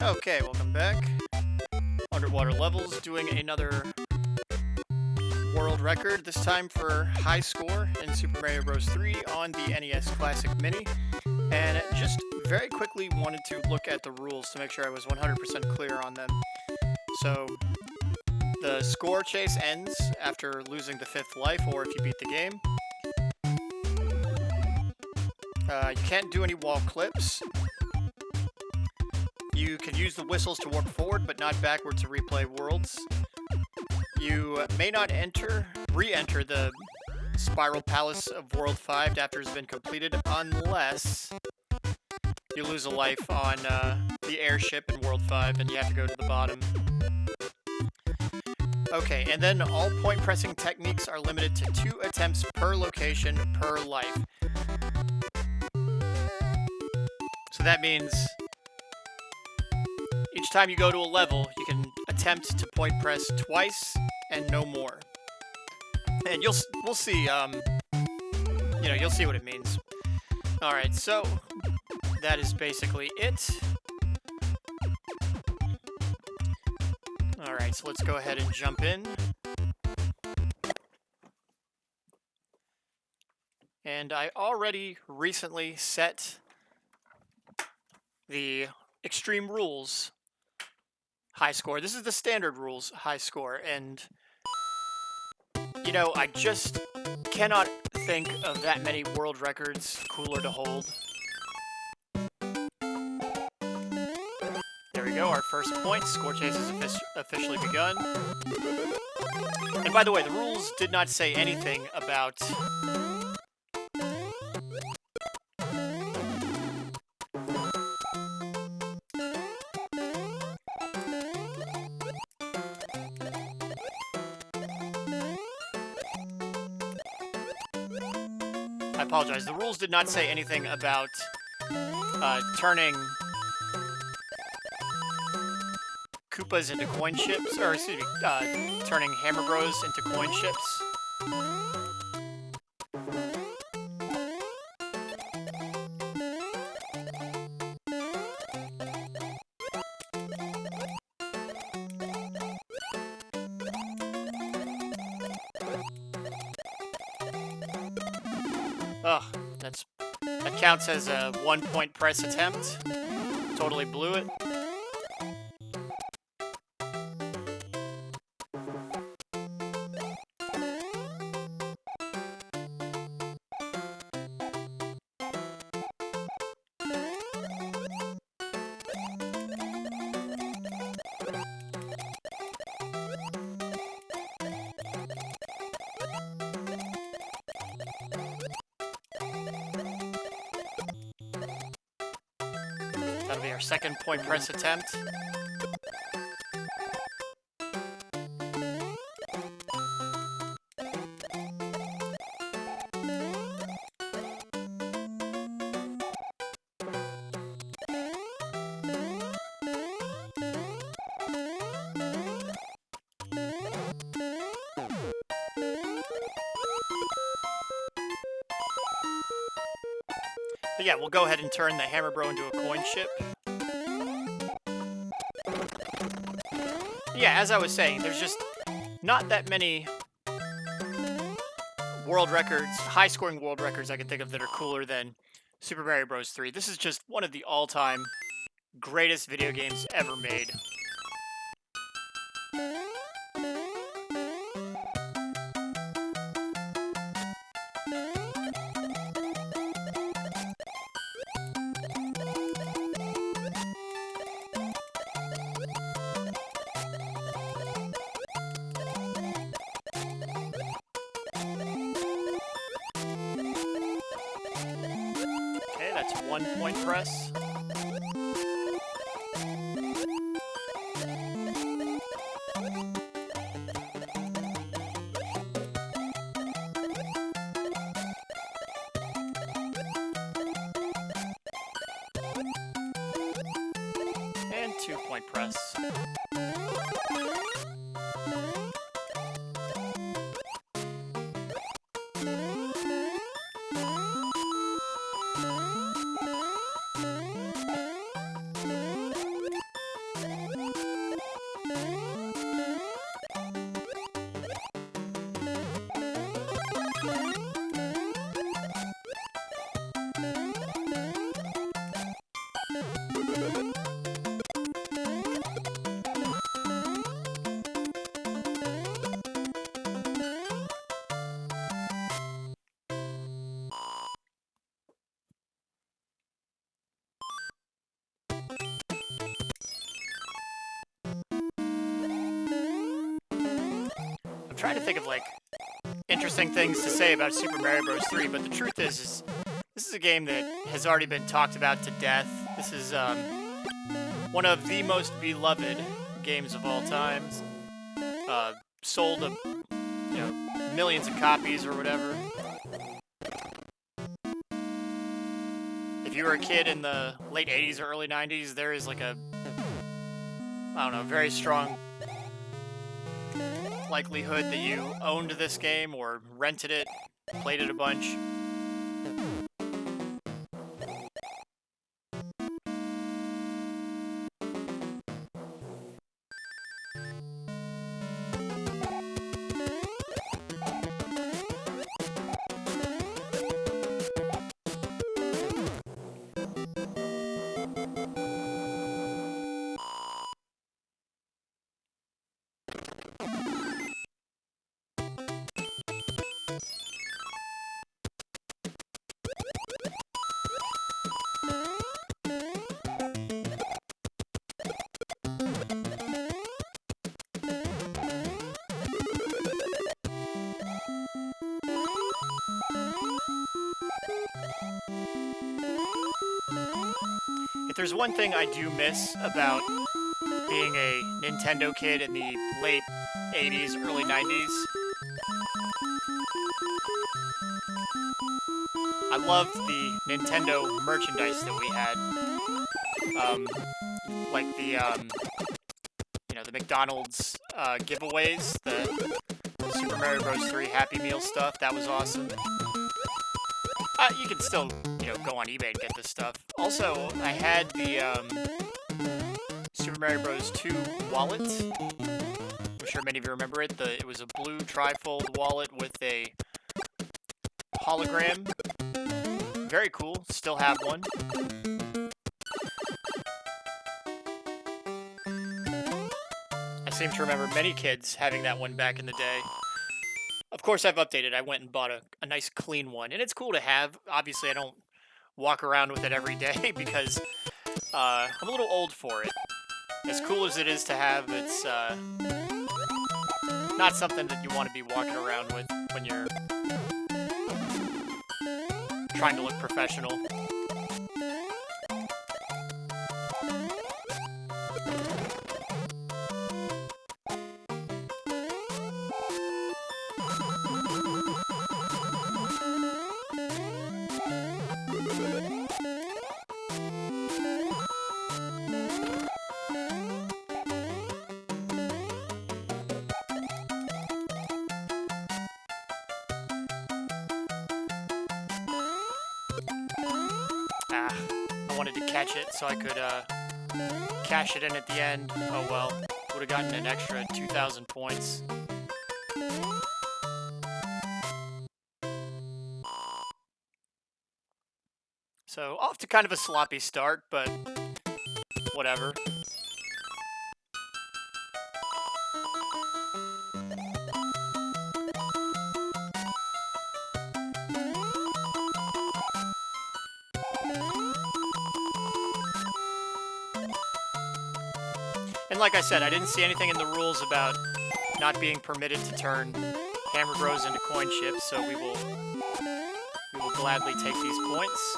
Okay, welcome back. Underwater levels, doing another world record, this time for high score in Super Mario Bros. 3 on the NES Classic Mini. And just very quickly wanted to look at the rules to make sure I was 100% clear on them. So, the score chase ends after losing the 5th life or if you beat the game. You can't do any wall clips. You can use the whistles to warp forward, but not backward to replay worlds. You may not re-enter the Spiral Palace of World 5 after it's been completed, unless you lose a life on the airship in World 5 and you have to go to the bottom. Okay, and then all point pressing techniques are limited to 2 attempts per location per life. So that means each time you go to a level, you can attempt to point press twice and no more. And we'll see. You'll see what it means. All right, so that is basically it. All right, so let's go ahead and jump in. And I already recently set the Extreme Rules high score. This is the standard rules high score, and I just cannot think of that many world records cooler to hold. There we go, our first point. Score chase has officially begun. And by the way, the rules did not say anything about I apologize. The rules did not say anything about turning Koopas into coin ships, or excuse me, turning Hammer Bros into coin ships. Ugh, that counts as a 1-point press attempt. Totally blew it. That'll be our second point press attempt. But yeah, we'll go ahead and turn the Hammer Bro into a coin ship. Yeah, as I was saying, there's just not that many world records, high-scoring world records I can think of that are cooler than Super Mario Bros. 3. This is just one of the all-time greatest video games ever made. That's 1-point press. And 2-point press. trying to think of like interesting things to say about Super Mario Bros. 3, but the truth is this is a game that has already been talked about to death. This is one of the most beloved games of all time. Sold millions of copies or whatever. If you were a kid in the late 80s or early 90s, there is like a, I don't know, very strong likelihood that you owned this game or rented it, played it a bunch. If there's one thing I do miss about being a Nintendo kid in the late 80s, early 90s, I loved the Nintendo merchandise that we had. Like the, the McDonald's giveaways, the Super Mario Bros. 3 Happy Meal stuff, that was awesome. You can still, go on eBay and get this stuff. Also, I had the Super Mario Bros. 2 wallet. I'm sure many of you remember it. It was a blue trifold wallet with a hologram. Very cool. Still have one. I seem to remember many kids having that one back in the day. Of course, I've updated. I went and bought a nice clean one, and it's cool to have. Obviously, I don't walk around with it every day because I'm a little old for it. As cool as it is to have, it's not something that you want to be walking around with when you're trying to look professional. I wanted to catch it so I could cash it in at the end. Oh well, would have gotten an extra 2,000 points. So off to kind of a sloppy start, but whatever. And like I said, I didn't see anything in the rules about not being permitted to turn Hammer Bros into coin chips, so we will gladly take these points.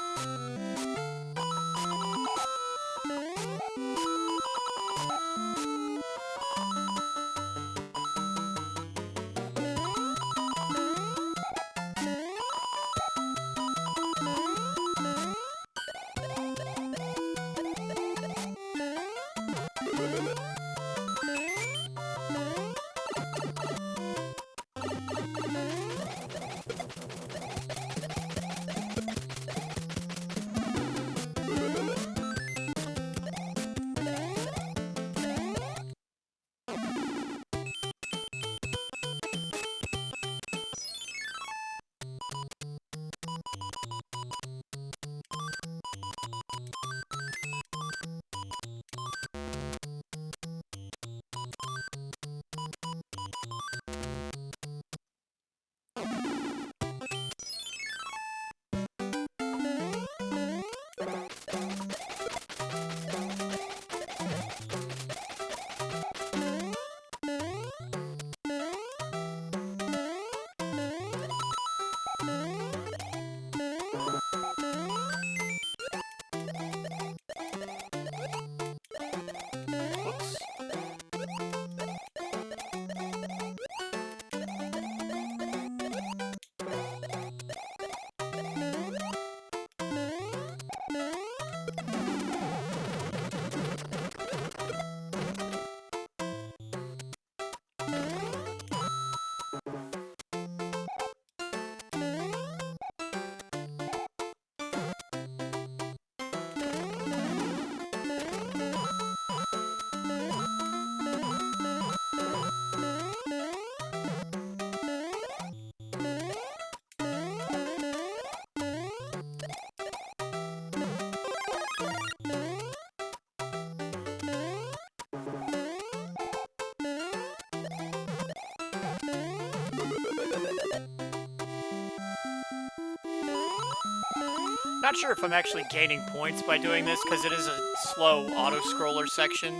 Not sure if I'm actually gaining points by doing this, because it is a slow auto-scroller section.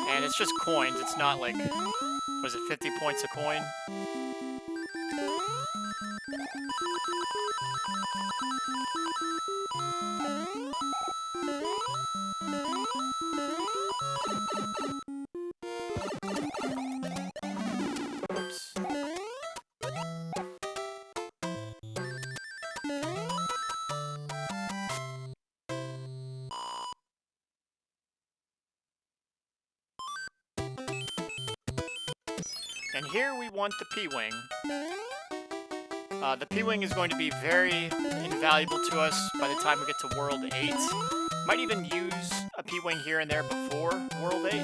And it's just coins, it's not like, was it 50 points a coin? Oops. And here we want the P-Wing. The P-Wing is going to be very invaluable to us by the time we get to World 8. Might even use a P-Wing here and there before World 8.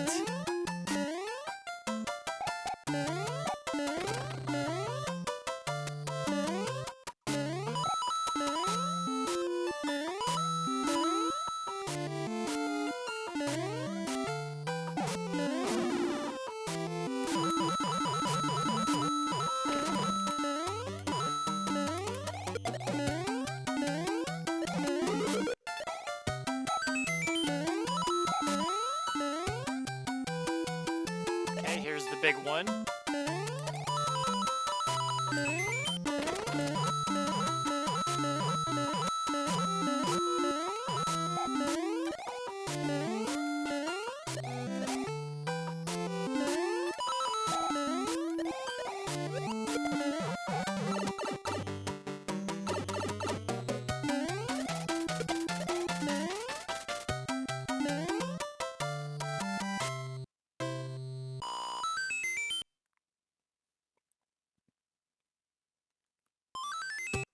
Here's the big one.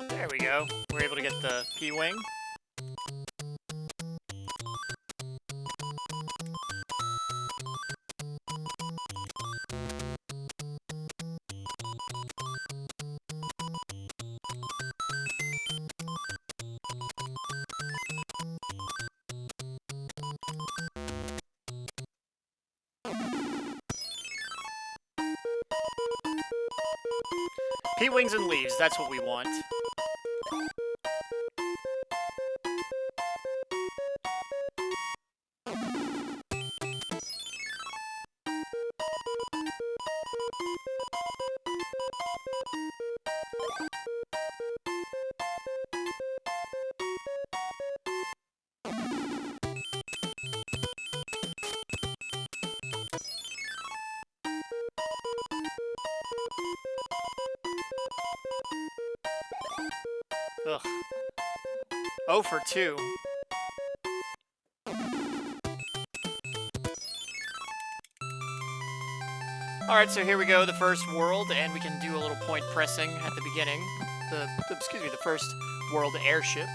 There we go. We're able to get the P-Wing. P-Wings and leaves, that's what we want. Ugh. 0 for 2. Alright, so here we go, the first world, and we can do a little point pressing at the beginning. The first world airship.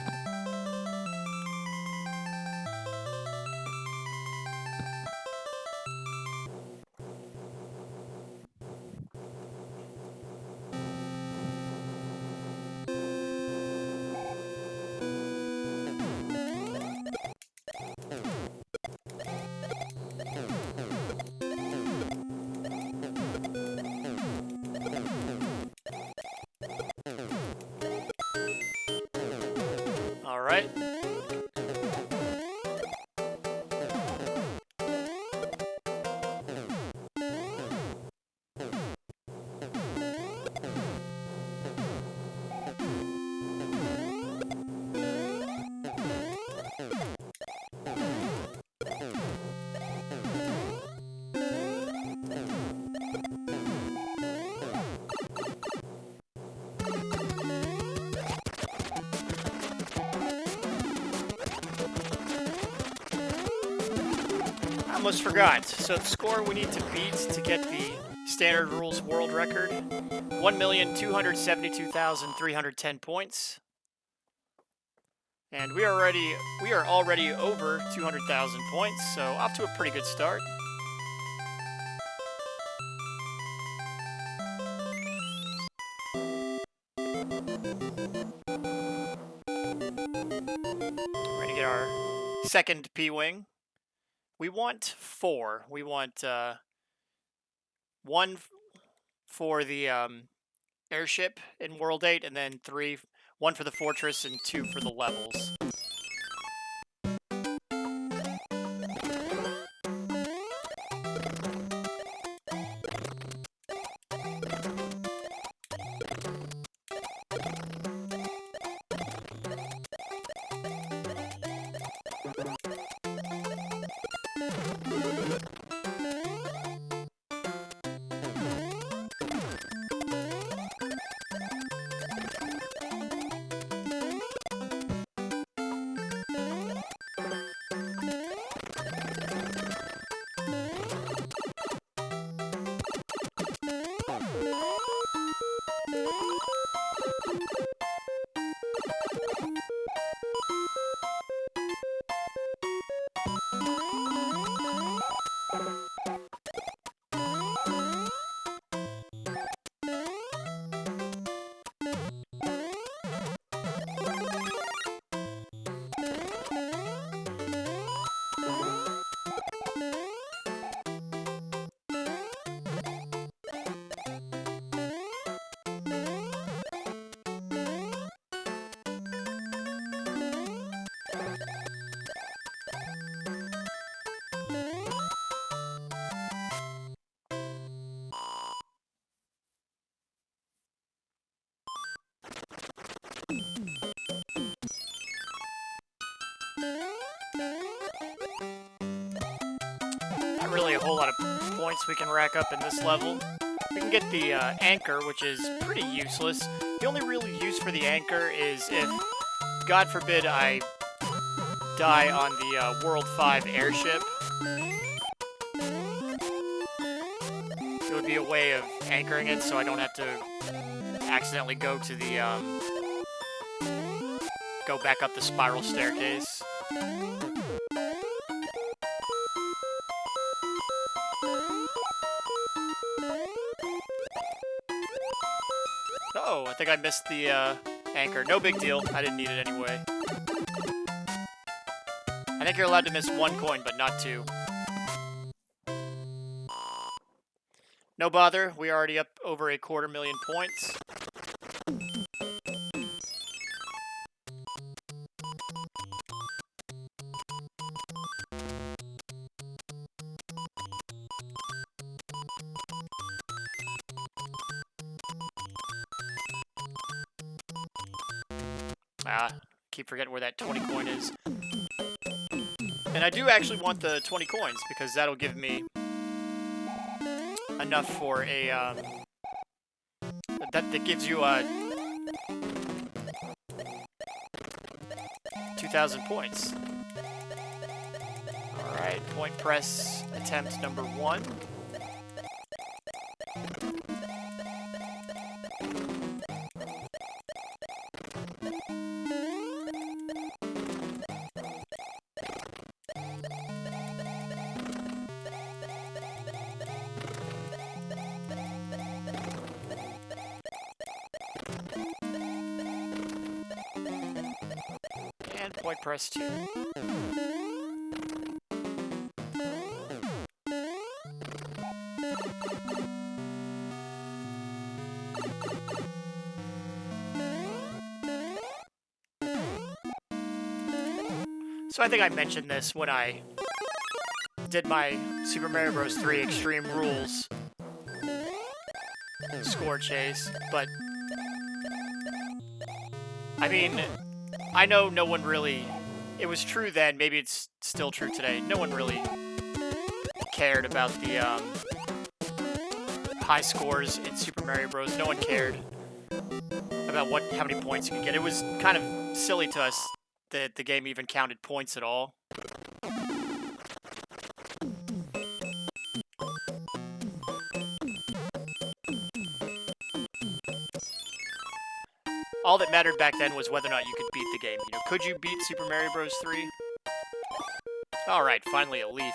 Alright. Almost forgot. So the score we need to beat to get the standard rules world record, 1,272,310 points. And we are already over 200,000 points, so off to a pretty good start. We're gonna get our second P-Wing. We want 4. We want 1 for the airship in World 8, and then 1 for the fortress and 2 for the levels. Not really a whole lot of points we can rack up in this level. We can get the anchor, which is pretty useless. The only real use for the anchor is if, God forbid, I die on the World 5 airship. It would be a way of anchoring it so I don't have to accidentally go to the, go back up the spiral staircase. Oh, I think I missed the anchor. No big deal. I didn't need it anyway. I think you're allowed to miss 1 coin, but not 2. No bother. We're already up over 250,000 points. Keep forgetting where that 20 coin is. And I do actually want the 20 coins because that'll give me enough for a that gives you 2,000 points. All right, point press attempt number 1. And point press 2. So I think I mentioned this when I did my Super Mario Bros. 3 Extreme Rules score chase, but I mean, I know no one really, it was true then, maybe it's still true today, no one really cared about the high scores in Super Mario Bros. No one cared about how many points you could get. It was kind of silly to us that the game even counted points at all. All that mattered back then was whether or not you could beat the game. You know, could you beat Super Mario Bros. 3? Alright, finally a leaf.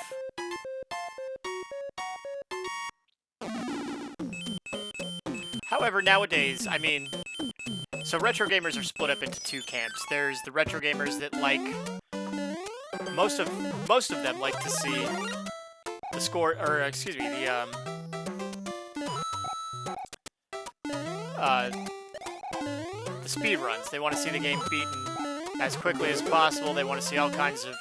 However, nowadays, I mean, so retro gamers are split up into 2 camps. There's the retro gamers that like, most of them like to see the score, or excuse me, the the speed runs. They want to see the game beaten as quickly as possible. They want to see all kinds of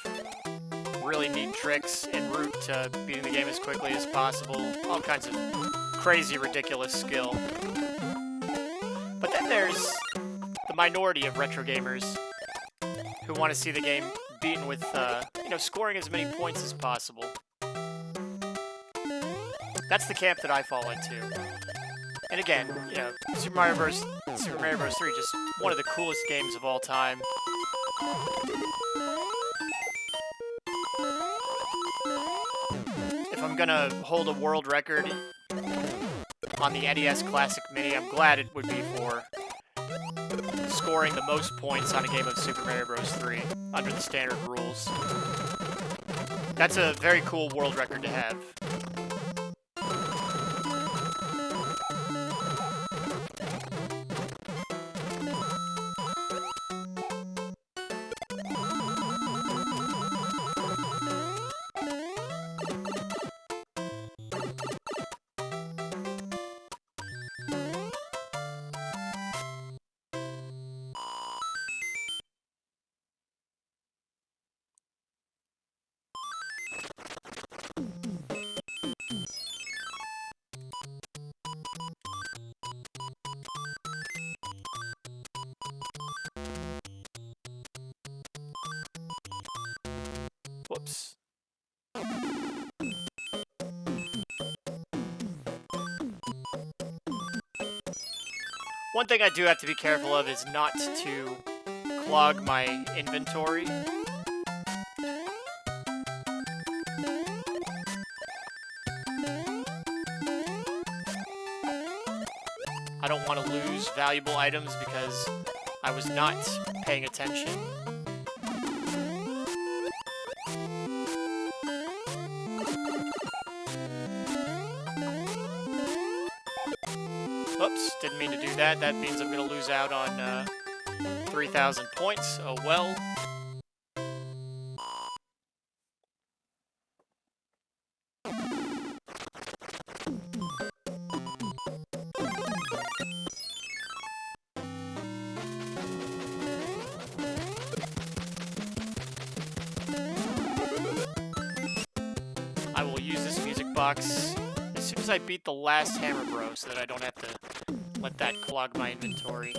really neat tricks en route to beating the game as quickly as possible. All kinds of crazy, ridiculous skill. But then there's the minority of retro gamers who want to see the game beaten with, scoring as many points as possible. That's the camp that I fall into. And again, Super Mario Bros. 3, just one of the coolest games of all time. If I'm gonna hold a world record on the NES Classic Mini, I'm glad it would be for scoring the most points on a game of Super Mario Bros. 3 under the standard rules. That's a very cool world record to have. Whoops. One thing I do have to be careful of is not to clog my inventory. I don't want to lose valuable items because I was not paying attention. Oops, didn't mean to do that. That means I'm going to lose out on 3,000 points. Oh well. I will use this music box as soon as I beat the last Hammer Bro so that I don't have to let that clog my inventory.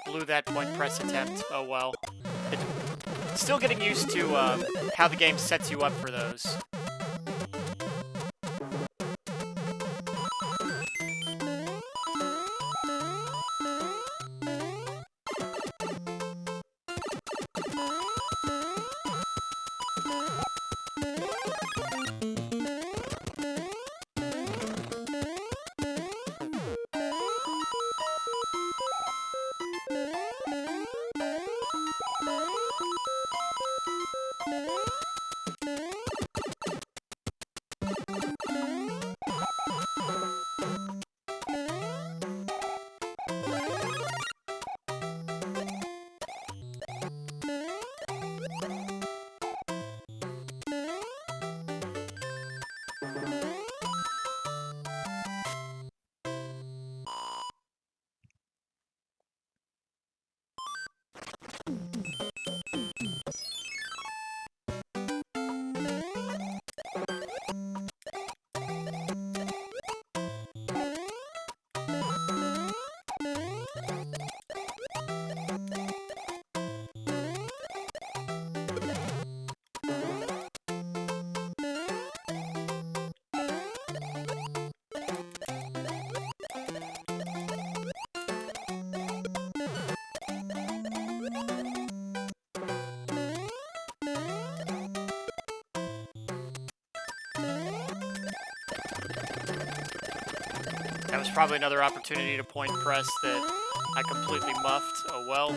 Blew that point press attempt. Oh well. Still getting used to how the game sets you up for those. That was probably another opportunity to point press that I completely muffed. Oh well.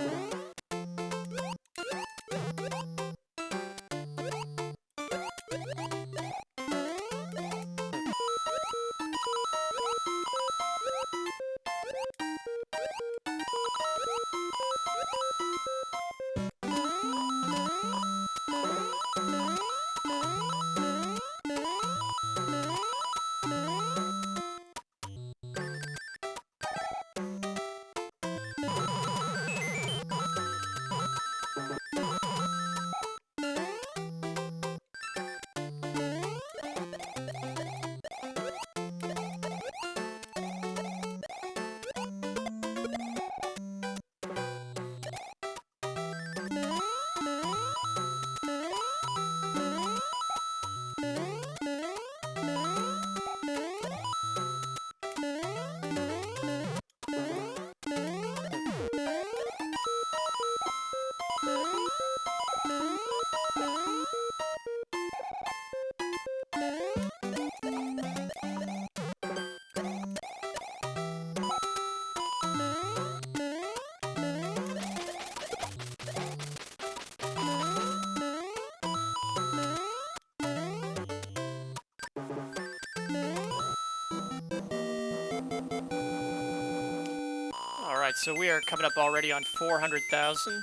Alright, so we are coming up already on 400,000.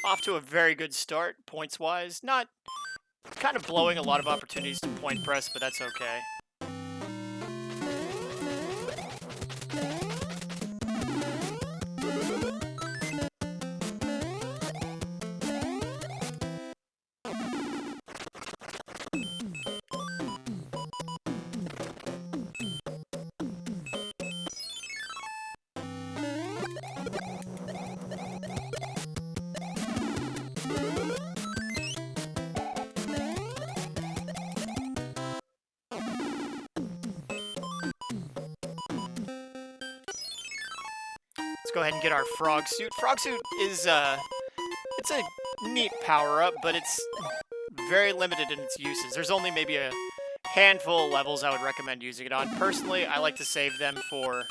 Off to a very good start, points-wise. Not kind of blowing a lot of opportunities to point press, but that's okay. Let's go ahead and get our frog suit. Frog suit is, it's a neat power-up, but it's very limited in its uses. There's only maybe a handful of levels I would recommend using it on. Personally, I like to save them for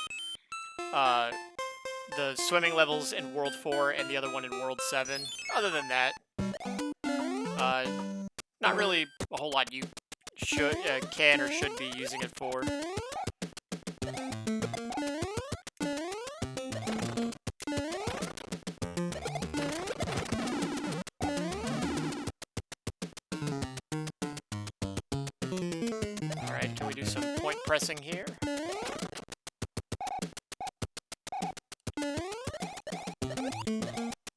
the swimming levels in World 4 and the other one in World 7. Other than that, not really a whole lot you can or should be using it for. Alright, can we do some point pressing here?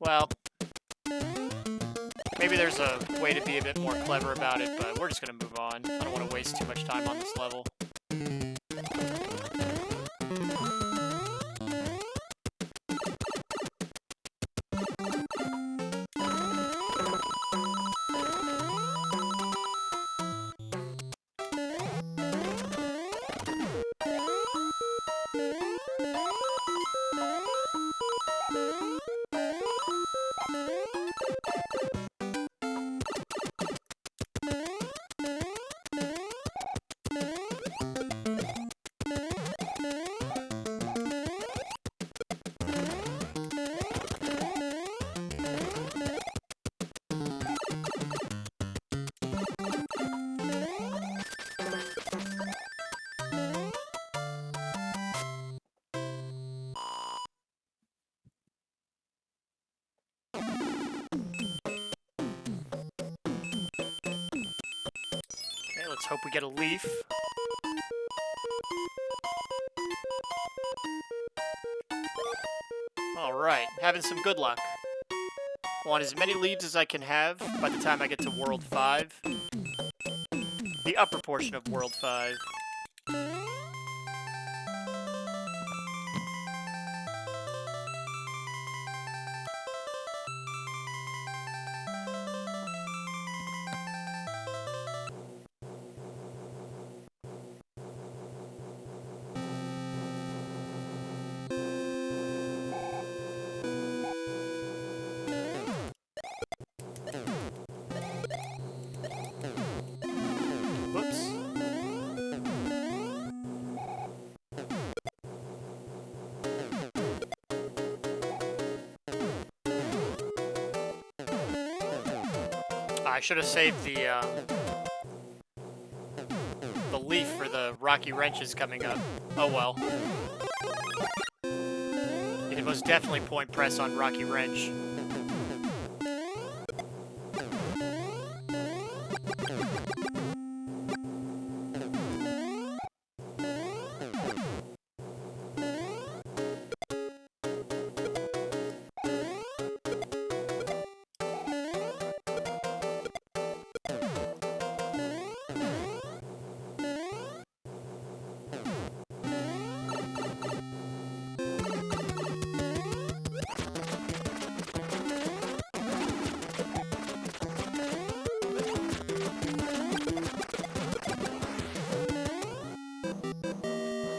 Well, maybe there's a way to be a bit more clever about it, but we're just going to move on. I don't want to waste too much time on this level. Let's hope we get a leaf. Alright, having some good luck. I want as many leaves as I can have by the time I get to World 5. The upper portion of World 5. I should have saved the leaf for the rocky wrenches coming up. Oh well. You can most definitely point press on rocky wrench.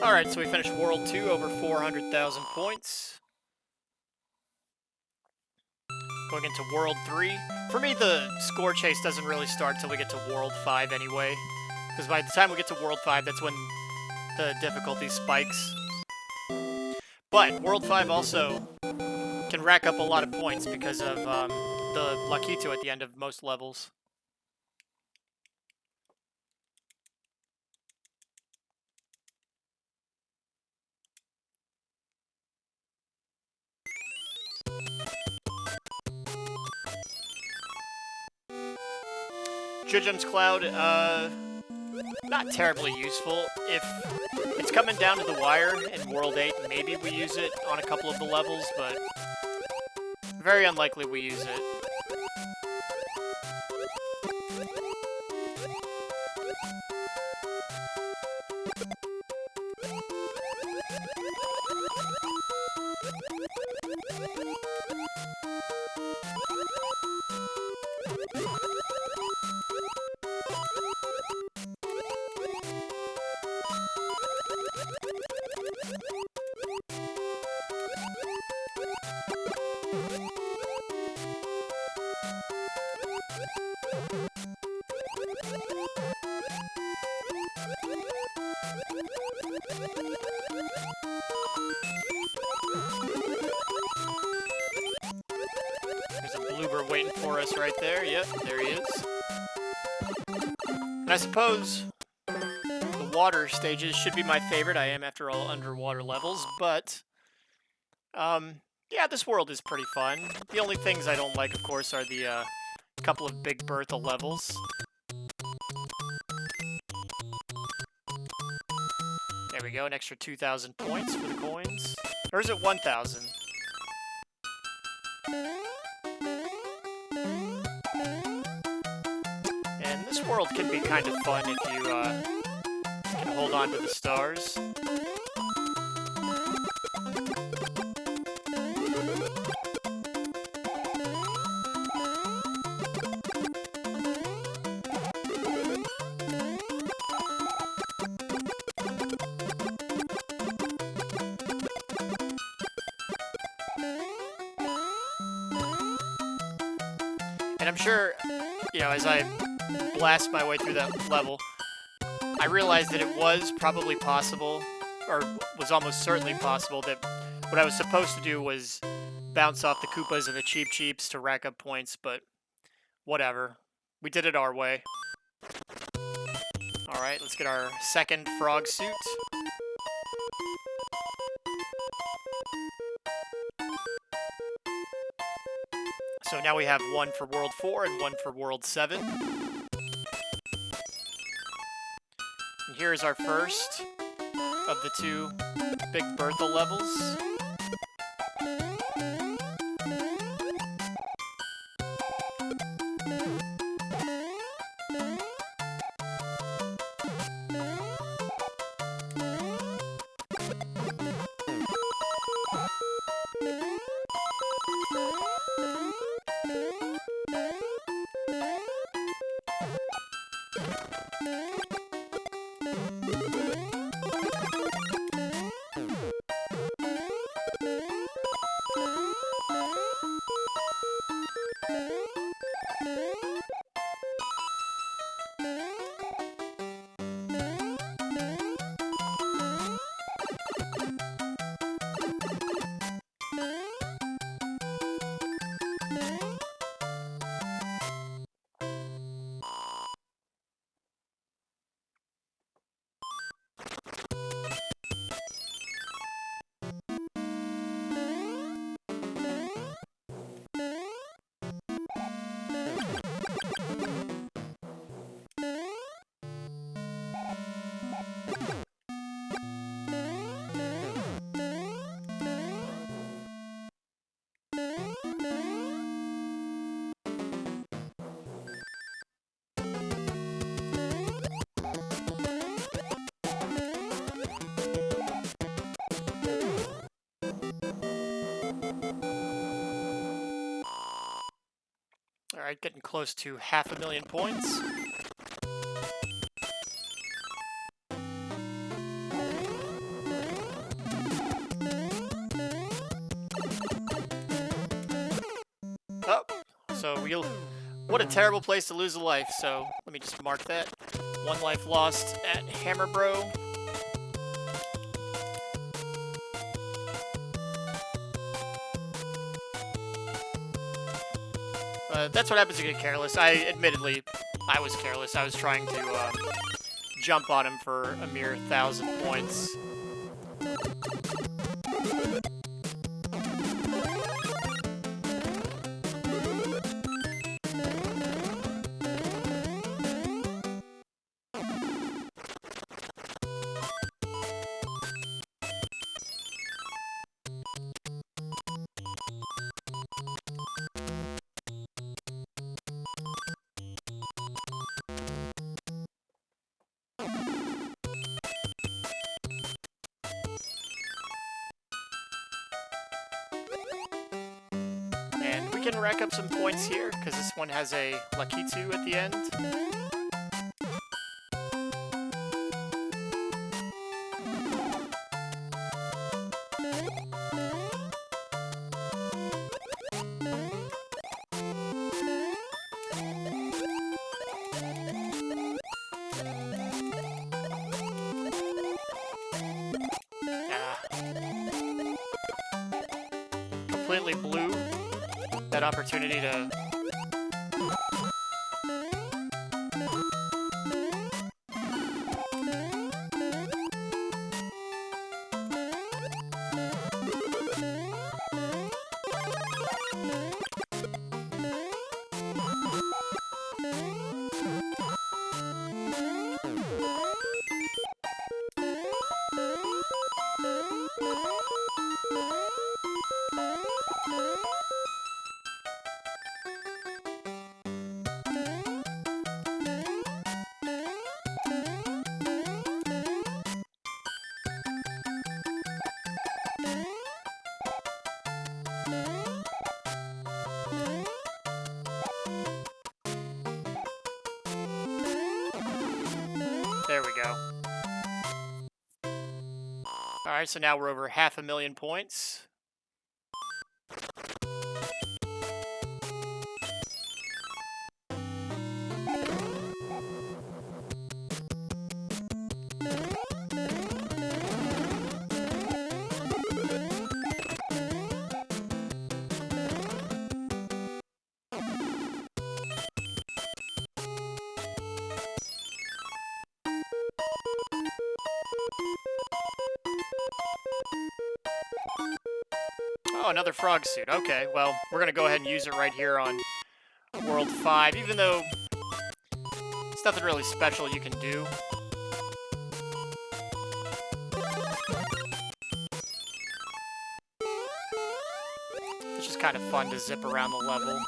Alright, so we finished World 2, over 400,000 points. Going into World 3. For me, the score chase doesn't really start till we get to World 5 anyway. Because by the time we get to World 5, that's when the difficulty spikes. But World 5 also can rack up a lot of points because of the Lakitu at the end of most levels. Jujum's Cloud, not terribly useful. If it's coming down to the wire in World 8, maybe we use it on a couple of the levels, but very unlikely we use it. There's a bloober waiting for us right there. Yep, there he is. And I suppose the water stages should be my favorite. I am, after all, underwater levels, but yeah, this world is pretty fun. The only things I don't like, of course, are the couple of Big Bertha levels. There we go, an extra 2,000 points for the coins. Or is it 1,000? And this world can be kind of fun if you can hold on to the stars. And I'm sure, you know, as I blast my way through that level, I realized that it was probably possible, or was almost certainly possible, that what I was supposed to do was bounce off the Koopas and the Cheep Cheeps to rack up points, but whatever. We did it our way. Alright, let's get our second frog suit. So now we have one for World 4 and one for World 7. And here is our first of the two Big Bertha levels. Alright, getting close to 500,000 points. Oh, so what a terrible place to lose a life, so let me just mark that. 1 life lost at Hammer Bro. That's what happens to get careless. Admittedly, I was careless. I was trying to jump on him for a mere 1,000 points. And we can rack up some points here, because this one has a Lakitu at the end. Completely blew that opportunity to... There we go. Alright, so now we're over 500,000 points. Oh, another frog suit. Okay, well, we're going to go ahead and use it right here on World 5, even though it's nothing really special you can do. It's just kind of fun to zip around the level.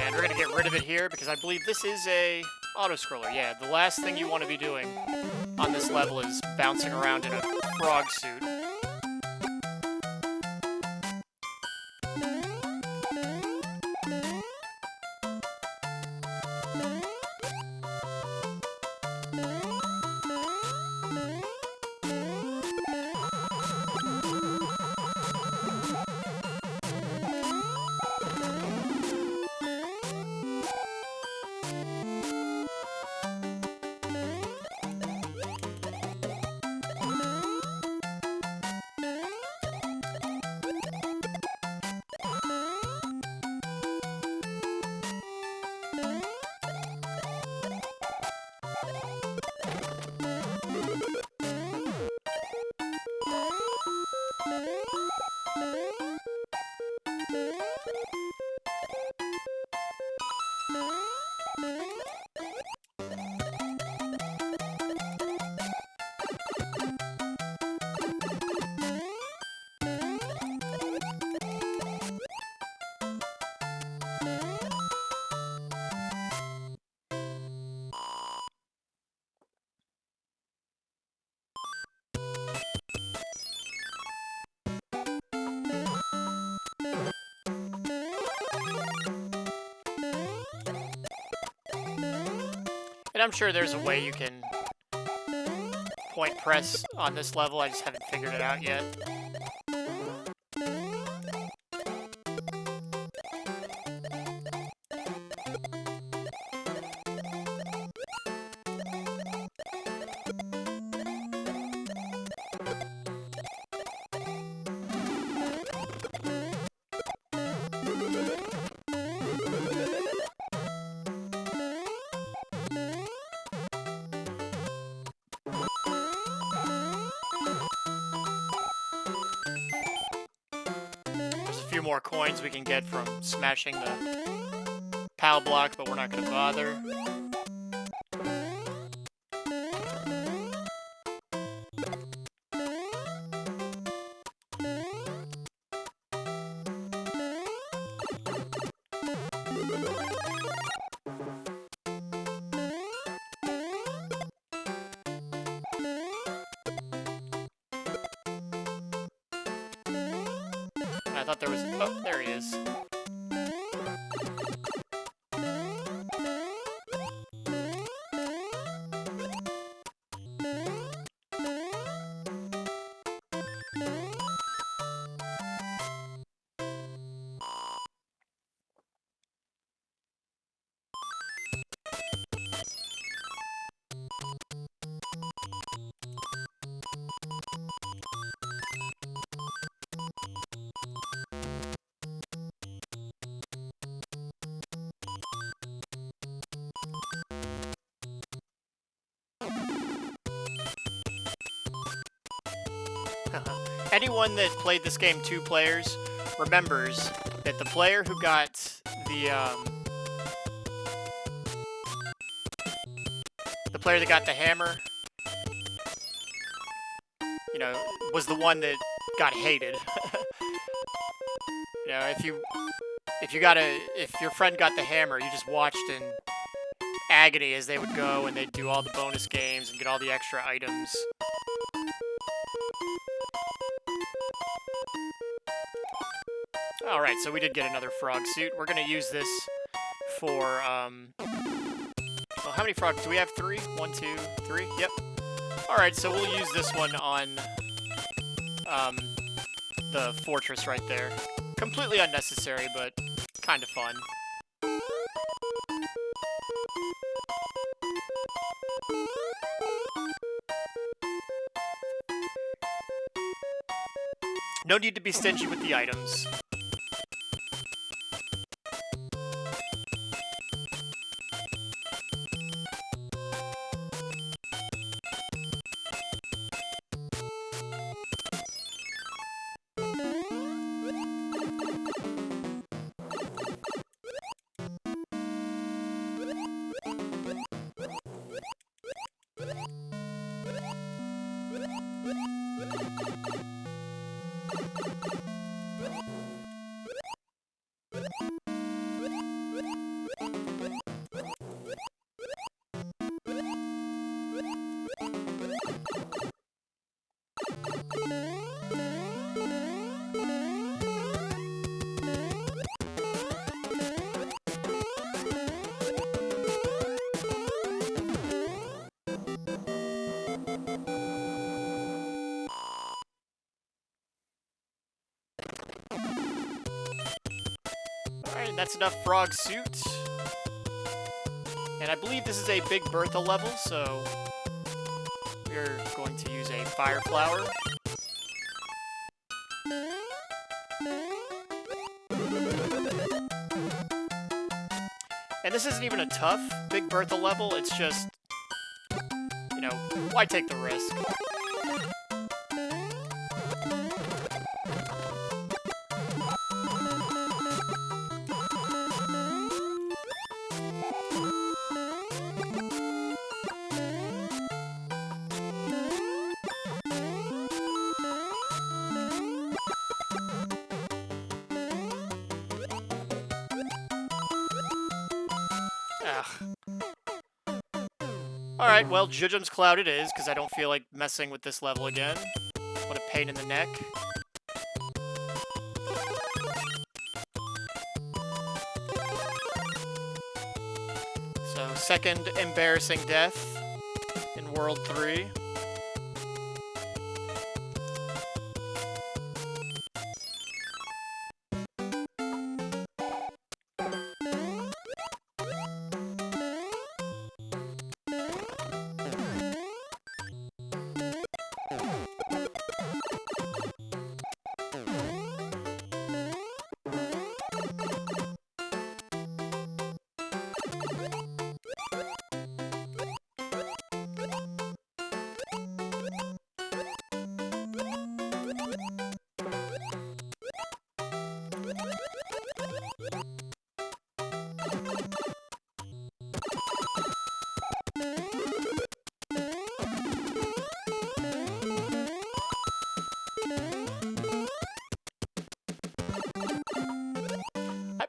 And we're going to get rid of it here because I believe this is a auto-scroller. Yeah, the last thing you want to be doing on this level is bouncing around in a frog suit. And I'm sure there's a way you can point press on this level, I just haven't figured it out yet. Few more coins we can get from smashing the PAL block, but we're not going to bother. I thought there was... Oh, there he is. Anyone that played this game 2 players remembers that the player who got the player that got the hammer, you know, was the one that got hated. You know, if your friend got the hammer, you just watched in agony as they would go and they'd do all the bonus games and get all the extra items. Alright, so we did get another frog suit. We're going to use this for, well, how many frogs? Do we have 3? 1, 2, 3? Yep. Alright, so we'll use this one on, the fortress right there. Completely unnecessary, but kind of fun. No need to be stingy with the items. Alright, that's enough frog suit. And I believe this is a Big Bertha level, so we're going to use a fire flower. And this isn't even a tough Big Bertha level, it's just, you know, why take the risk? Alright, well, Jujum's Cloud it is, because I don't feel like messing with this level again. What a pain in the neck. So, second embarrassing death in World 3.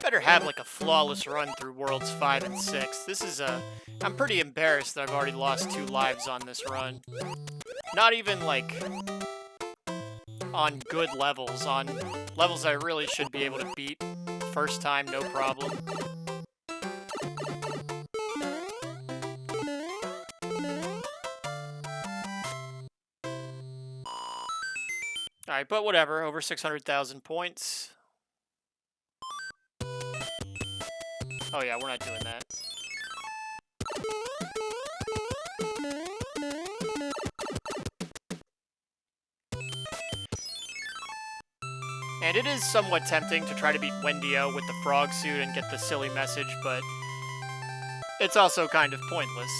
Better have like a flawless run through Worlds 5 and 6. This is I'm pretty embarrassed that I've already lost 2 lives on this run. Not even like on good levels, on levels I really should be able to beat first time, no problem. Alright, but whatever, over 600,000 points. Oh yeah, we're not doing that. And it is somewhat tempting to try to beat Wendio with the frog suit and get the silly message, but it's also kind of pointless.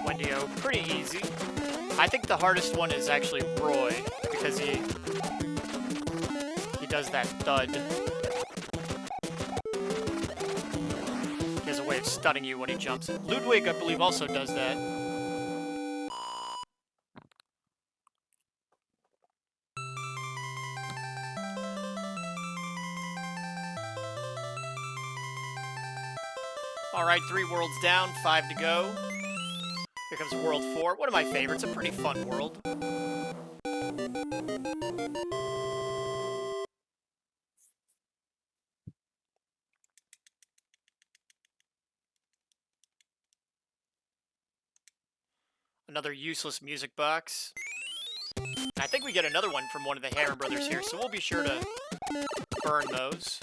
Wendio, pretty easy. I think the hardest one is actually Roy, because he does that thud. He has a way of stunning you when he jumps. Ludwig, I believe, also does that. Alright, 3 worlds down, 5 to go. Here comes World 4, one of my favorites, a pretty fun world. Another useless music box. I think we get another one from one of the Hammer Brothers here, so we'll be sure to burn those.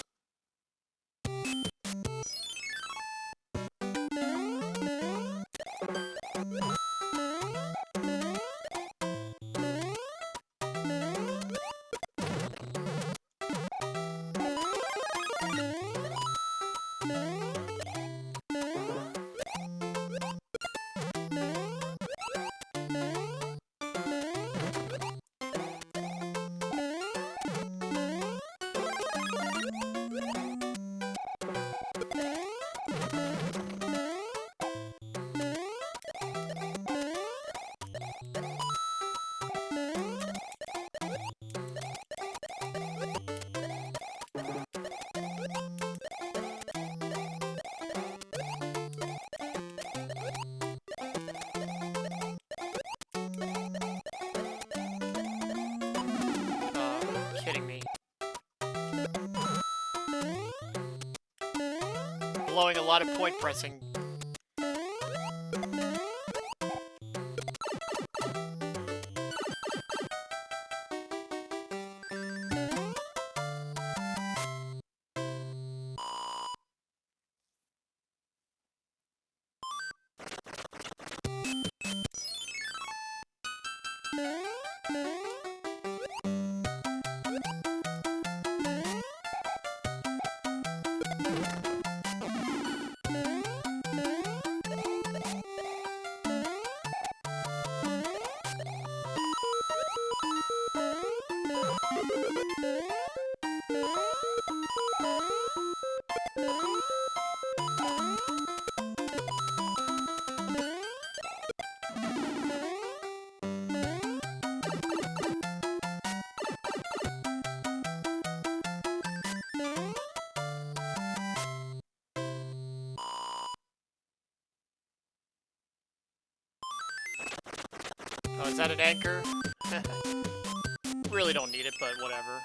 lot of point pressing. Oh, is that an anchor? Really don't need it, but whatever.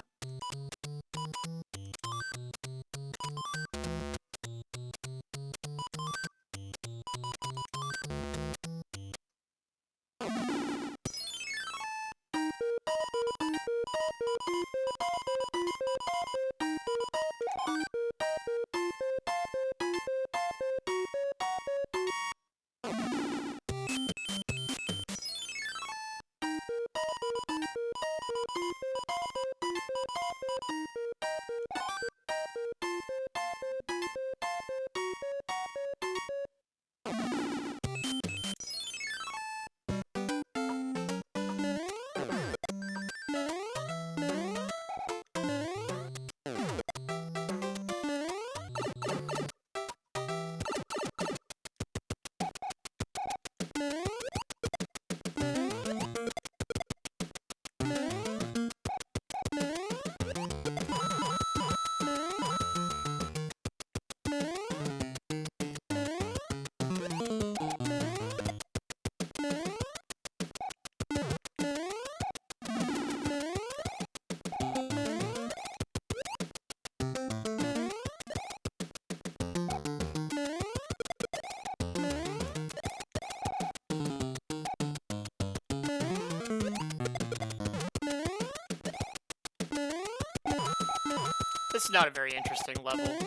This is not a very interesting level.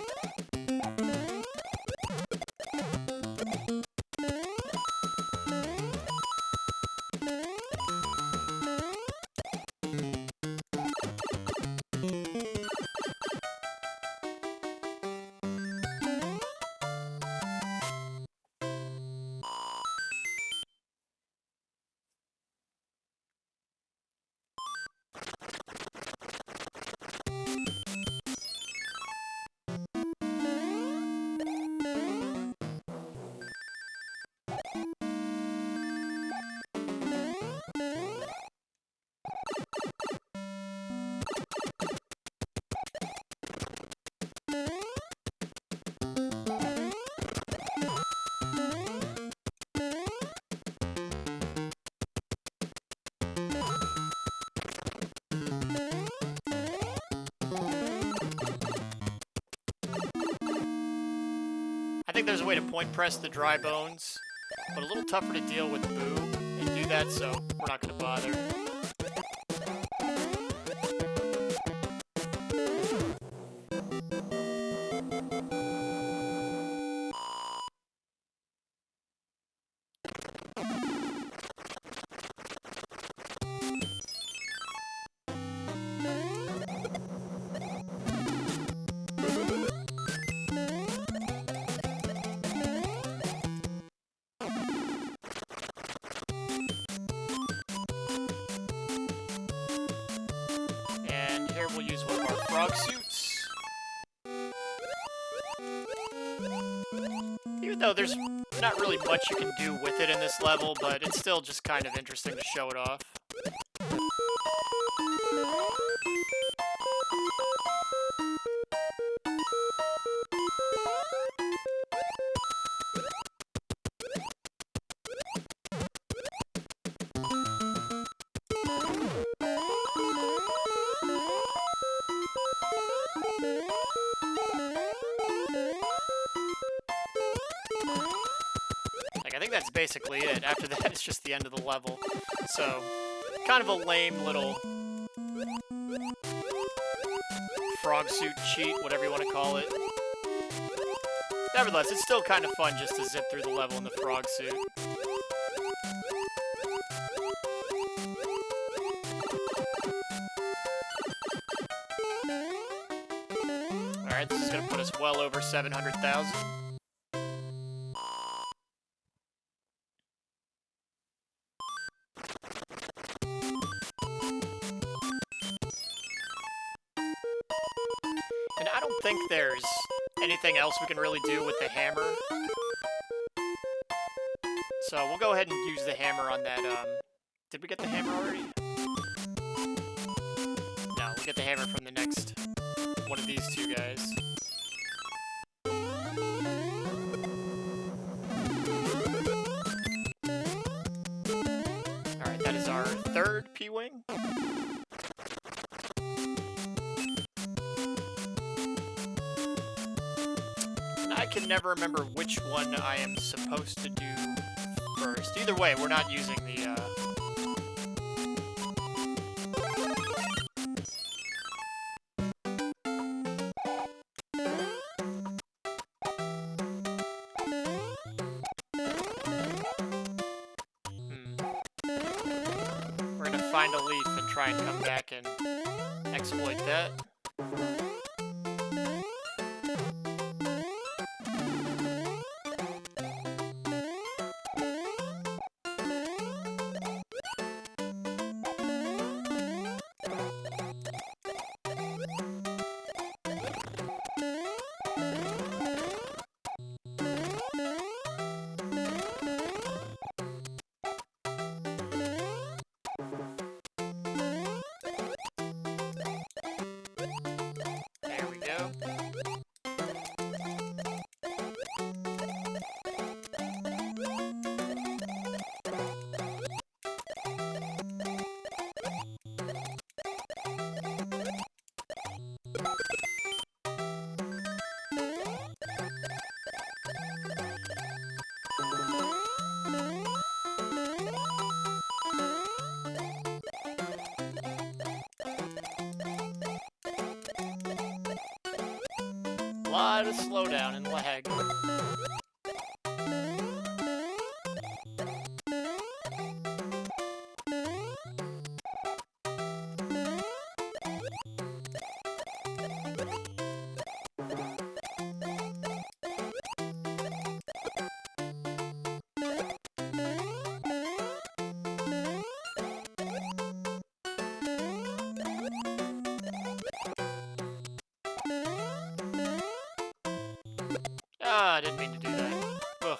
I think there's a way to point press the dry bones, but a little tougher to deal with Boo and do that, so we're not going to bother. We'll use one of our frog suits. Even though there's not really much you can do with it in this level, but it's still just kind of interesting to show it off. that's basically it. After that, it's just the end of the level. So, kind of a lame little frog suit cheat, whatever you want to call it. Nevertheless, it's still kind of fun just to zip through the level in the frog suit. Alright, this is going to put us well over 700,000. And I don't think there's anything else we can really do with the hammer. So we'll go ahead and use the hammer on that, did we get the hammer already? No, we'll get the hammer from the next one of these two guys. Alright, that is our third P-Wing. I can never remember which one I am supposed to do first. Either way, we're not using the, We're gonna find a leaf and try and come back and exploit that. There we go. A lot of slowdown and lag. Ah, I didn't mean to do that. Ugh.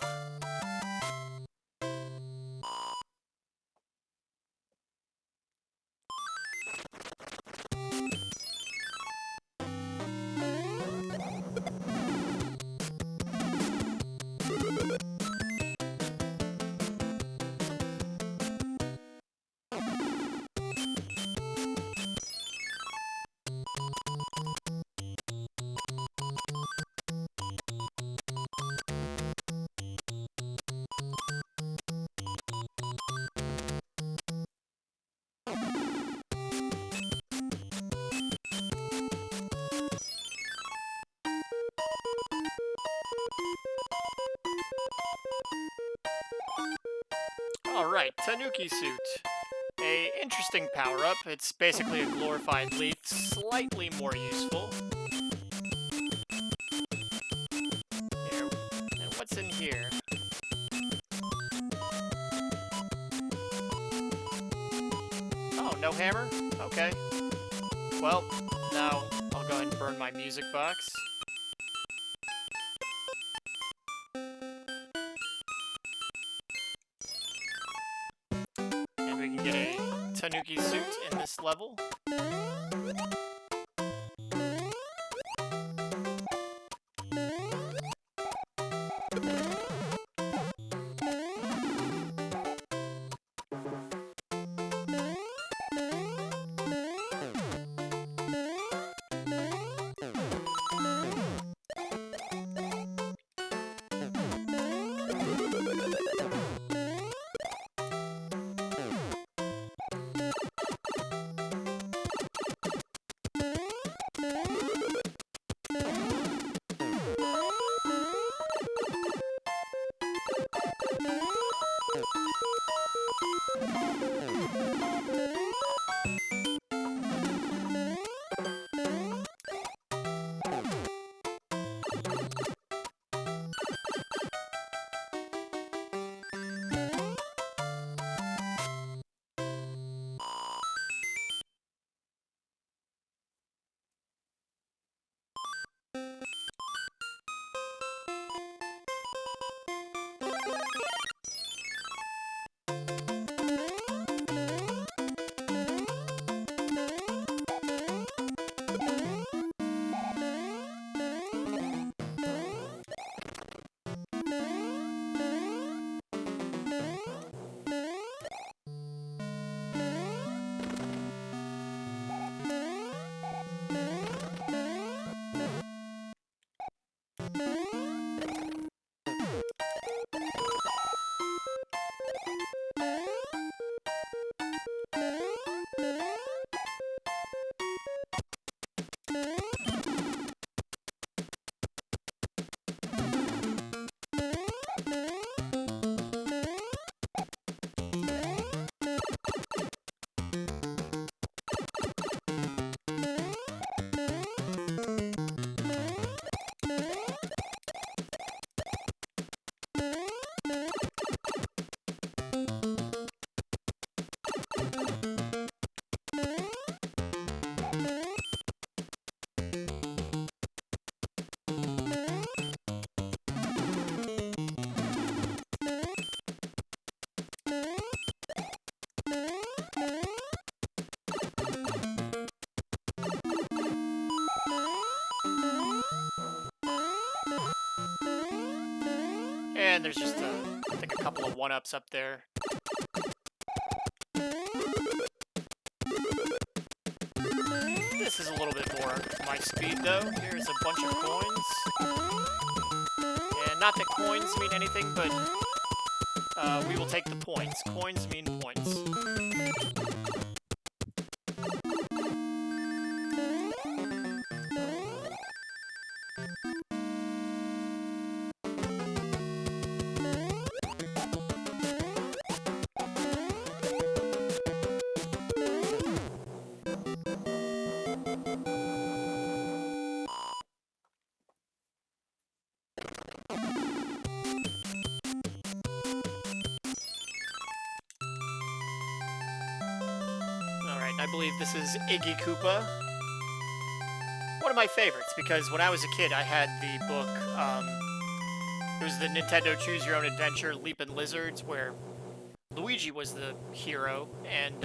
Alright, Tanuki suit. A interesting power-up. It's basically a glorified leaf, slightly more useful. Here. And what's in here? Oh, no hammer? Okay. Well, now I'll go ahead and burn my music box. And we can get a Tanuki suit in this level. And there's just, I think, a couple of one-ups up there. This is a little bit more my speed, though. Here's a bunch of coins. And not that coins mean anything, but we will take the points. Coins mean points. I believe this is Iggy Koopa. One of my favorites, because when I was a kid, I had the book, it was the Nintendo Choose Your Own Adventure, Leapin' Lizards, where Luigi was the hero, and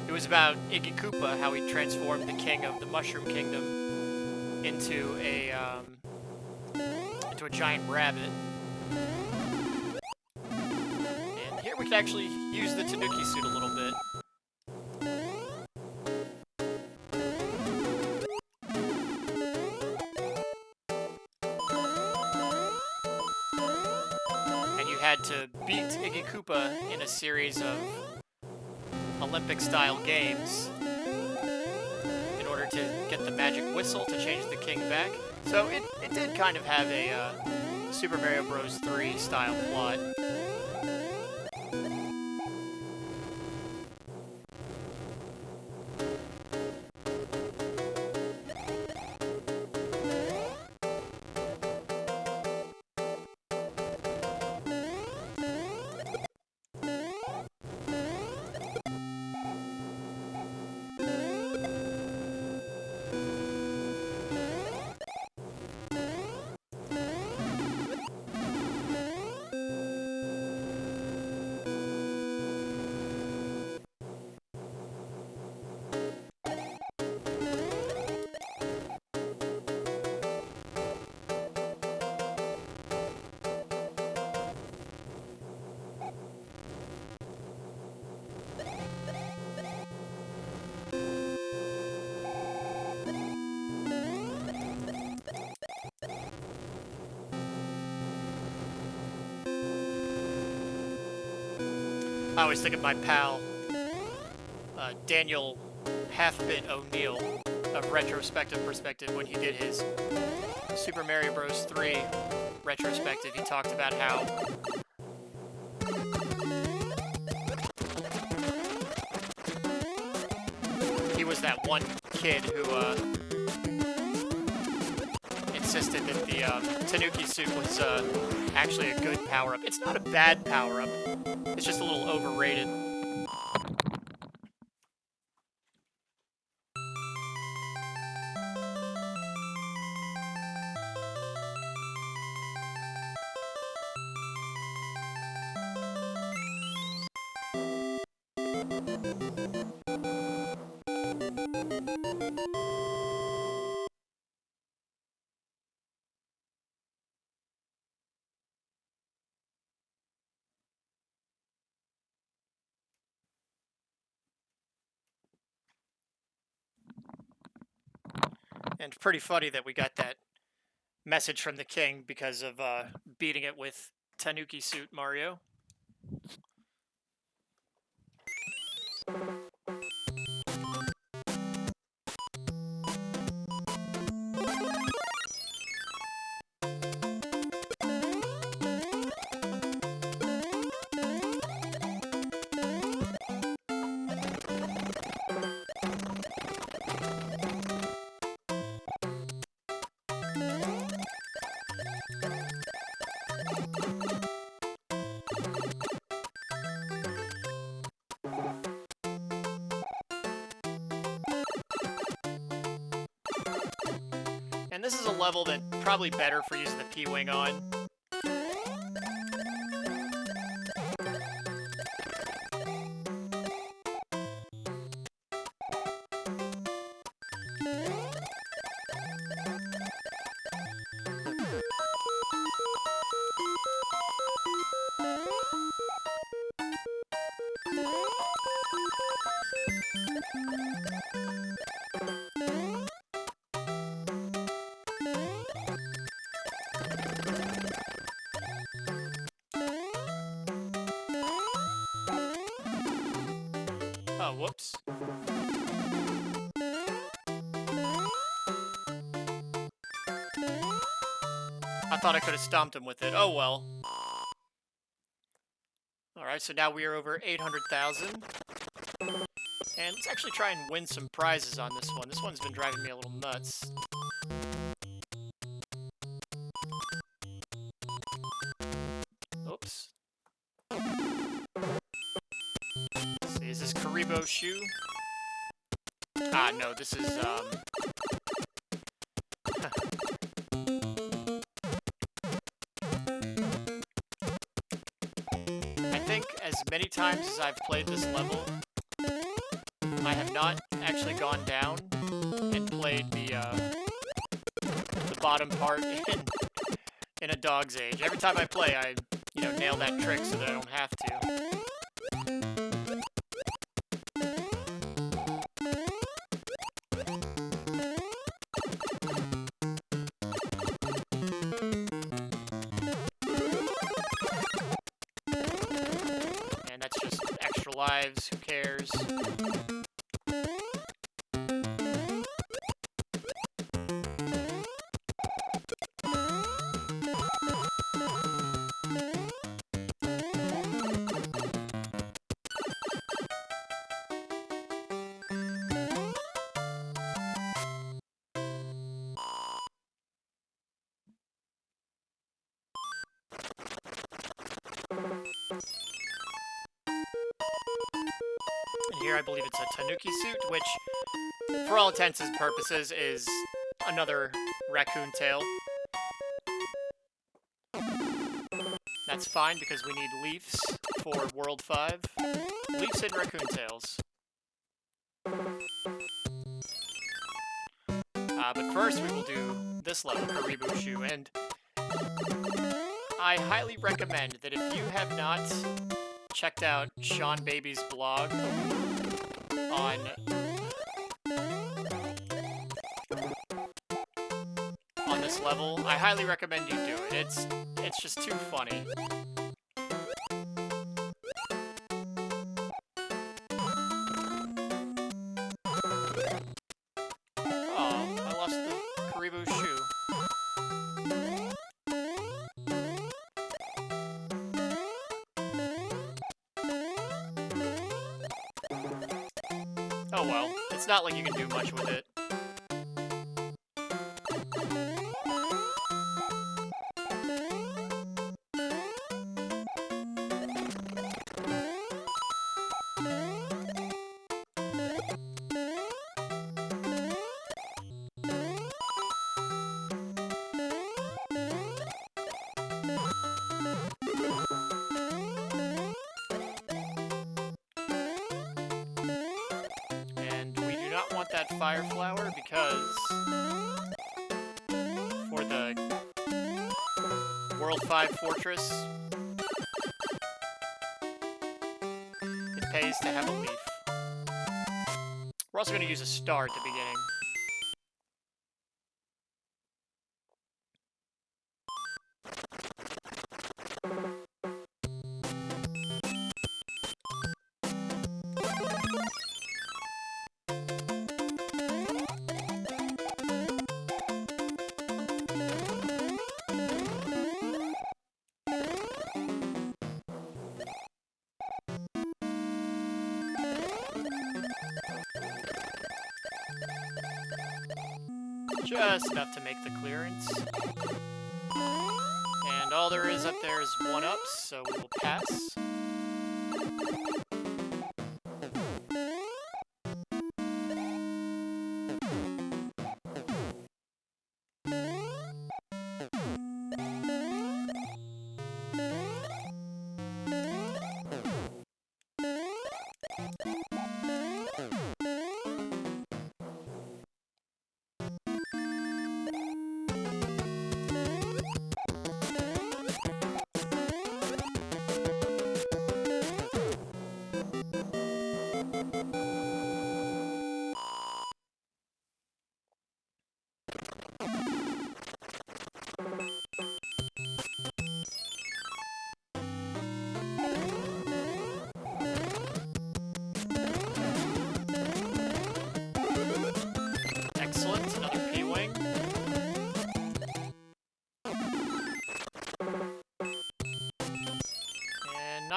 it was about Iggy Koopa, how he transformed the king of the Mushroom Kingdom into a giant rabbit. And here we can actually use the Tanuki suit a little bit. Had to beat Iggy Koopa in a series of Olympic-style games in order to get the magic whistle to change the king back. So it did kind of have a Super Mario Bros. 3 style plot. I always think of my pal, Daniel Half-Bit O'Neill of Retrospective Perspective when he did his Super Mario Bros. 3 retrospective. He talked about how he was that one kid who insisted that the Tanuki suit was actually a good power-up. It's not a bad power-up. It's just a little overrated. And pretty funny that we got that message from the king because of beating it with Tanuki suit Mario. And this is a level that's probably better for using the P-Wing on. Oh, whoops. I thought I could have stomped him with it. Oh well. Alright, so now we are over 800,000. And let's actually try and win some prizes on this one. This one's been driving me a little nuts. Oops. Let's see, is this Karibo shoe? Ah, no, this is, I think as many times as I've played this level, I have not actually gone down and played the bottom part in a dog's age. Every time I play, I, nail that trick so that I don't have to. And that's just extra lives, who cares? And here I believe it's a Tanuki suit, which, for all intents and purposes, is another raccoon tail. That's fine, because we need leaves for World 5. Leaves and raccoon tails. But first we will do this level, Karibo Shoe, and I highly recommend that if you have not checked out Sean Baby's blog on this level, I highly recommend you do it. It's just too funny. Oh, I lost the Karibo shoe. Oh well, it's not like you can do much with it. Want that fire flower because for the World 5 fortress, it pays to have a leaf. We're also going to use a star at the beginning. Just enough to make the clearance. And all there is up there is 1-ups, so we will pass.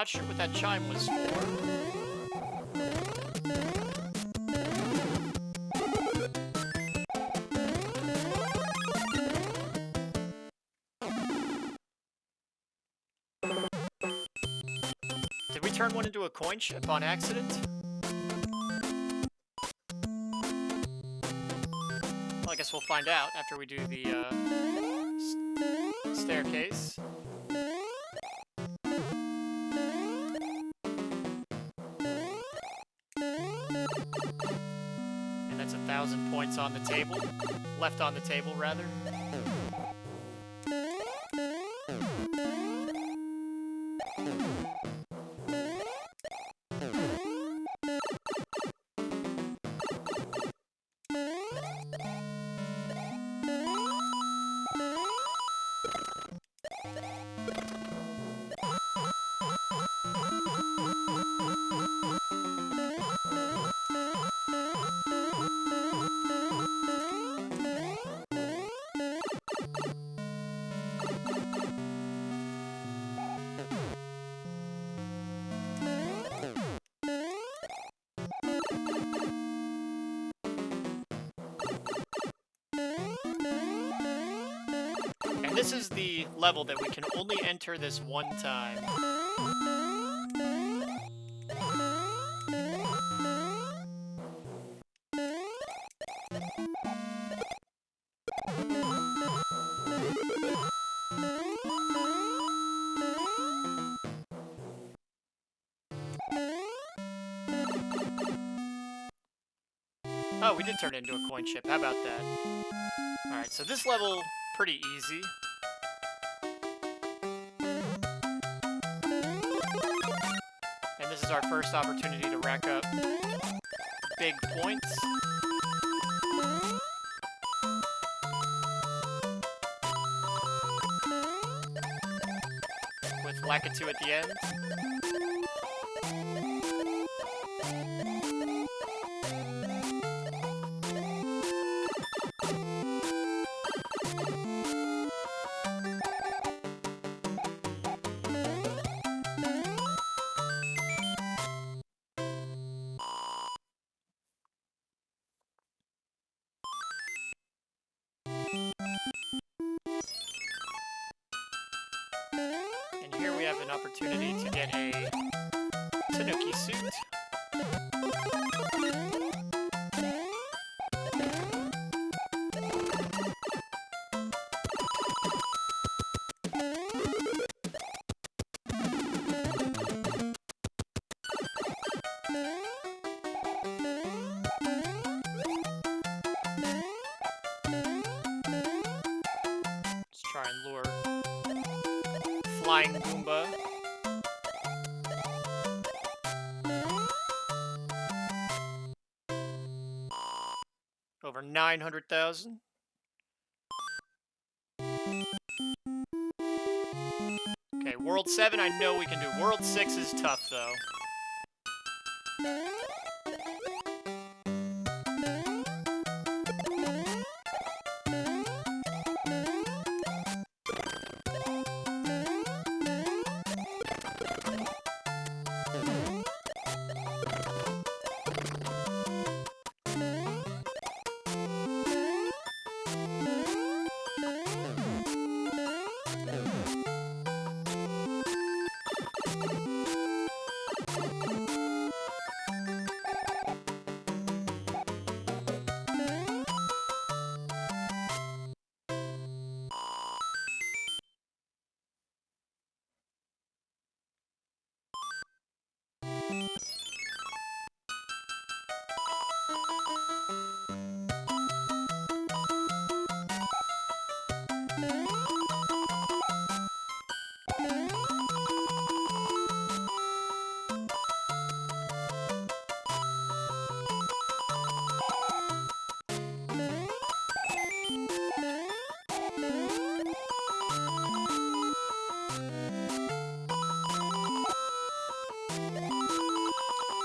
Not sure what that chime was for. Did we turn one into a coin ship on accident? Well, I guess we'll find out after we do the staircase. And that's 1,000 points on the table. Left on the table, rather. And this is the level that we can only enter this one time. Oh, we did turn it into a coin ship. How about that? Alright, so this level, pretty easy. And this is our first opportunity to rack up big points. With Lakitu at the end. And here we have an opportunity to get a Tanuki suit. Let's try and lure Flying Goomba. Over 900,000. Okay, World 7 I know we can do. World 6 is tough, though.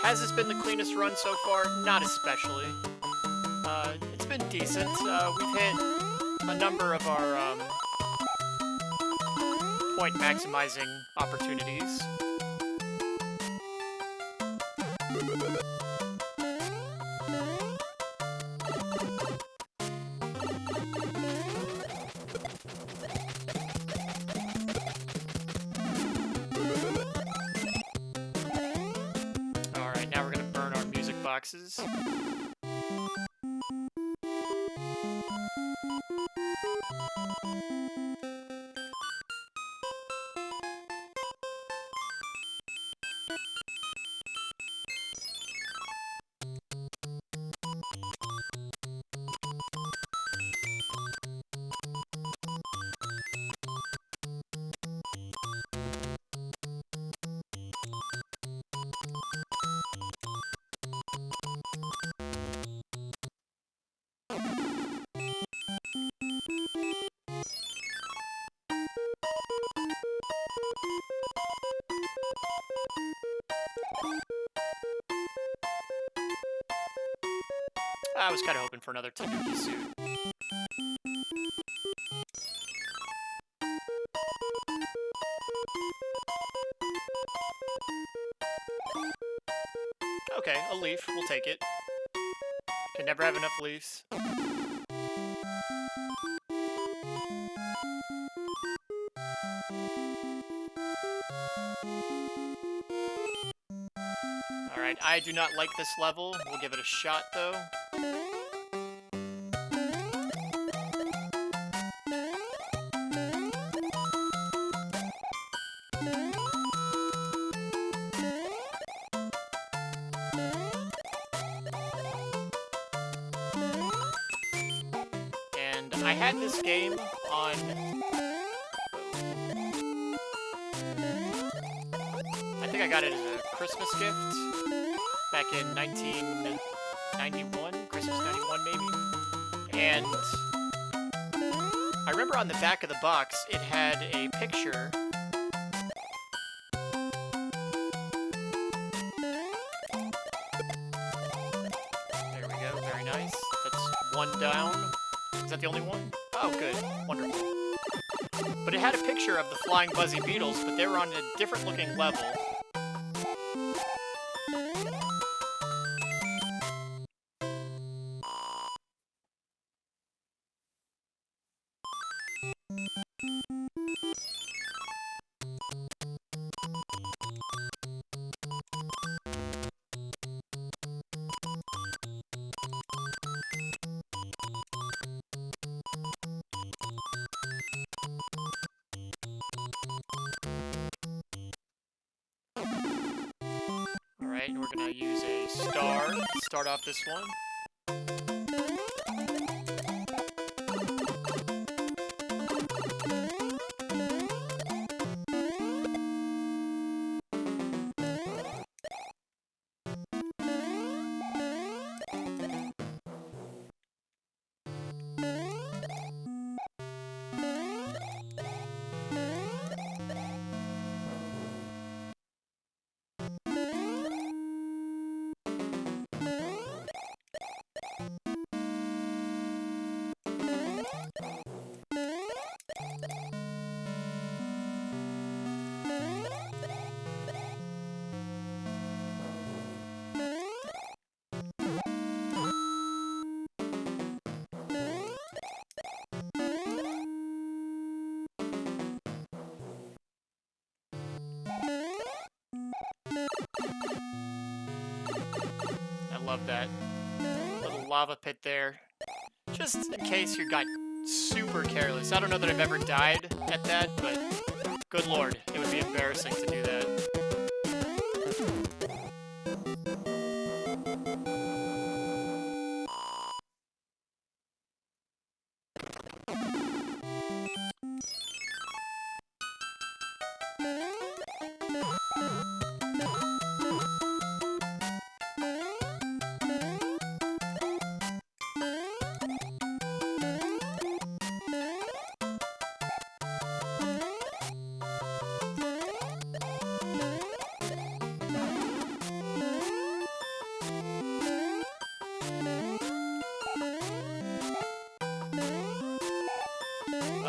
Has this been the cleanest run so far? Not especially. It's been decent. We've hit a number of our point maximizing opportunities. boxes. I was kind of hoping for another Tanuki suit. Okay, a leaf. We'll take it. Can never have enough leaves. Alright, I do not like this level. We'll give it a shot, though. And I had this game on... I think I got it as a Christmas gift back in 1991, Christmas 91 maybe. And I remember on the back of the box, it had a picture. There we go, very nice. That's one down. Is that the only one? Oh, good. Wonderful. But it had a picture of the flying buzzy beetles, but they were on a different looking level. Alright, and we're gonna use a star to start off this one. I love that little lava pit there. Just in case you got super careless. I don't know that I've ever died at that, but good lord, it would be embarrassing to do that.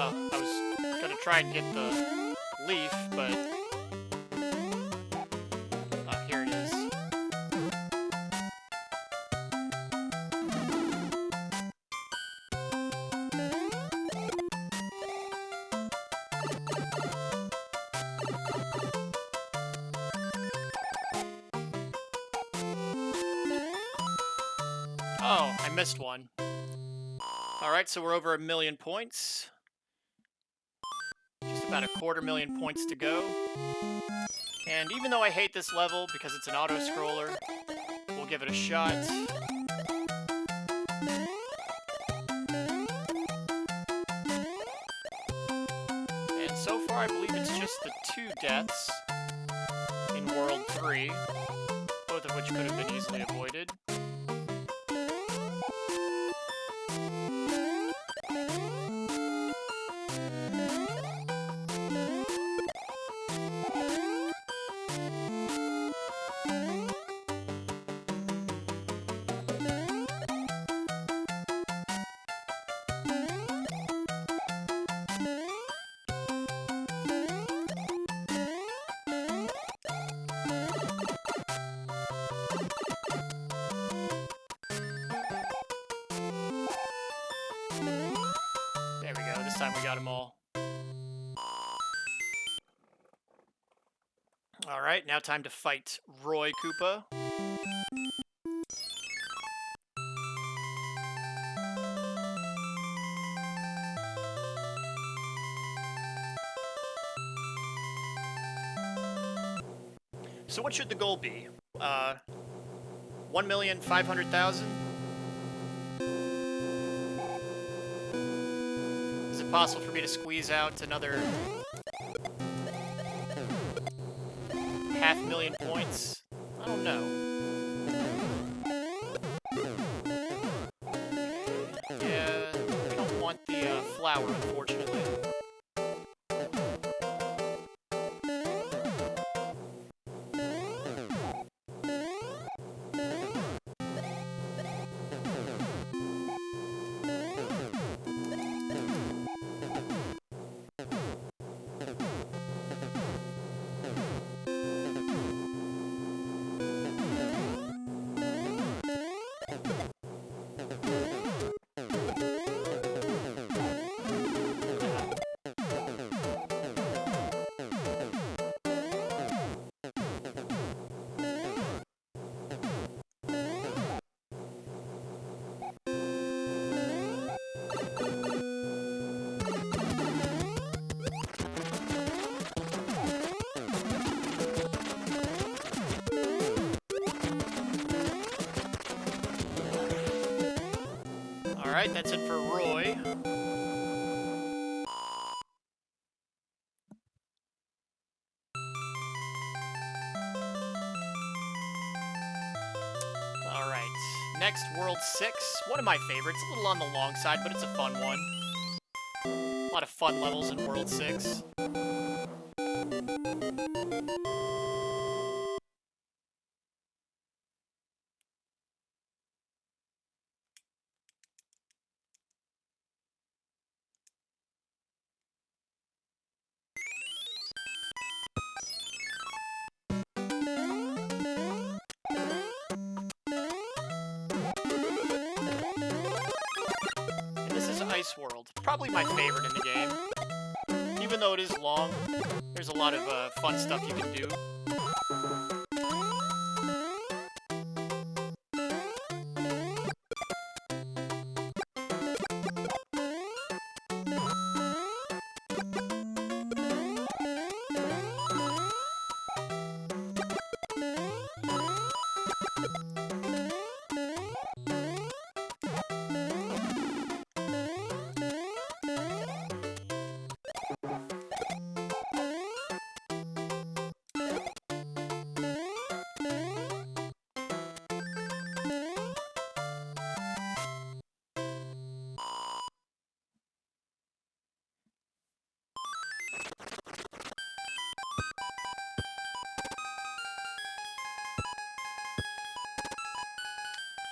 Oh, I was gonna try and get the leaf, but... oh, here it is. Oh, I missed one. Alright, so we're over 1,000,000 points. Just about 250,000 points to go. And even though I hate this level because it's an auto-scroller, we'll give it a shot. And so far, I believe it's just the 2 deaths in World 3, both of which could have been easily avoided. There we go, this time we got them all. Alright, now time to fight Roy Koopa. So what should the goal be? 1,500,000? Is it possible for me to squeeze out another 500,000 points? I don't know. Yeah, we don't want the flower, unfortunately. Alright, that's it for Roy. Alright, next, World 6. One of my favorites. A little on the long side, but it's a fun one. A lot of fun levels in World 6. Ice World. Probably my favorite in the game. Even though it is long, there's a lot of fun stuff you can do.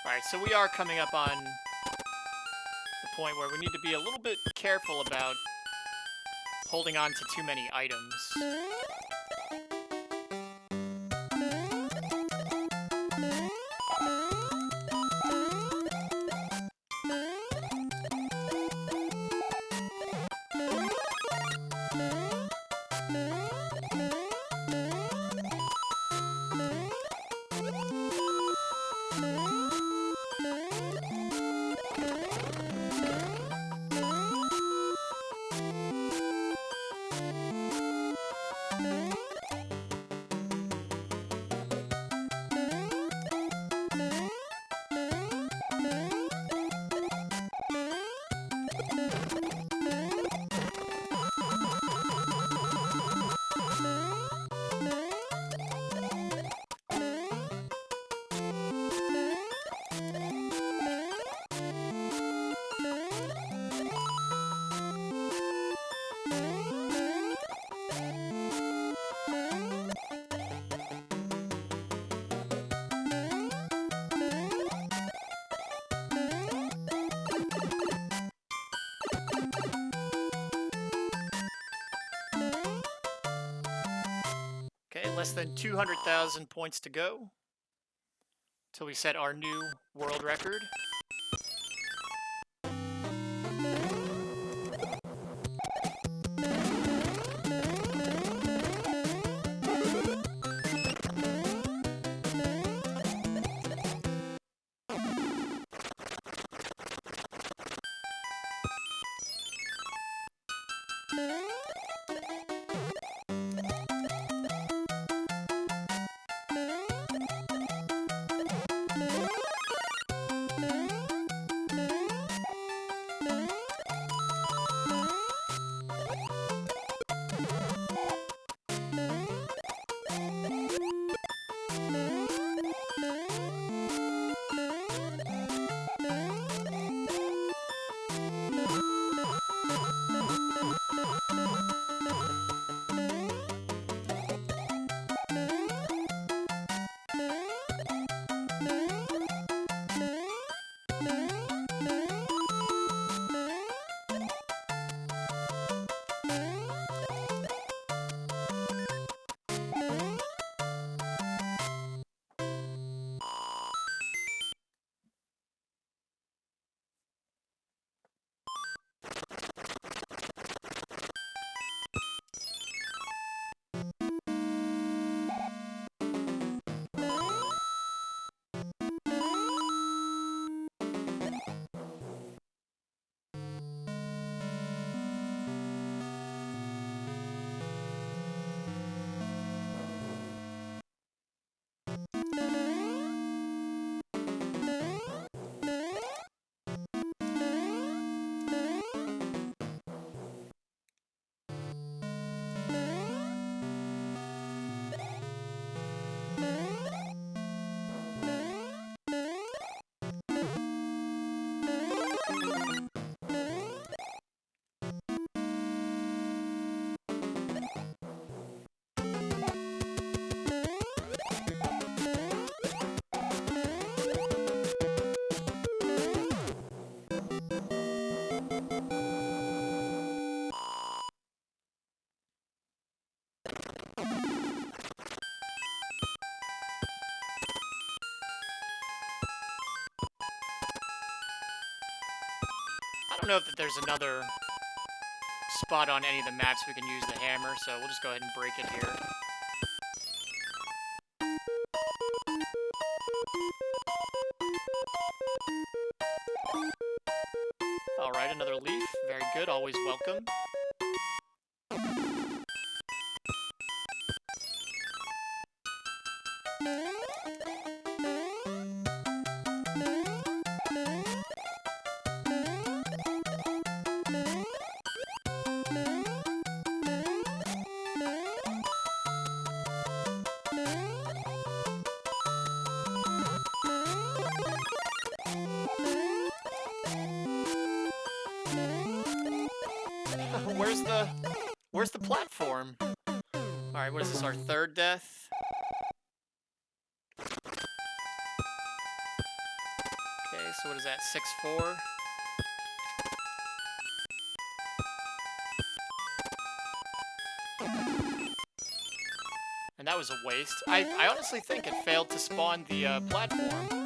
Alright, so we are coming up on the point where we need to be a little bit careful about holding on to too many items. less than 200,000 points to go till we set our new world record. I don't know if there's another spot on any of the maps we can use the hammer, so we'll just go ahead and break it here. Alright, another leaf. Very good, always welcome. Where's the platform? Alright, what is this, our third death? Okay, so what is that, 6-4? And that was a waste. I honestly think it failed to spawn the platform.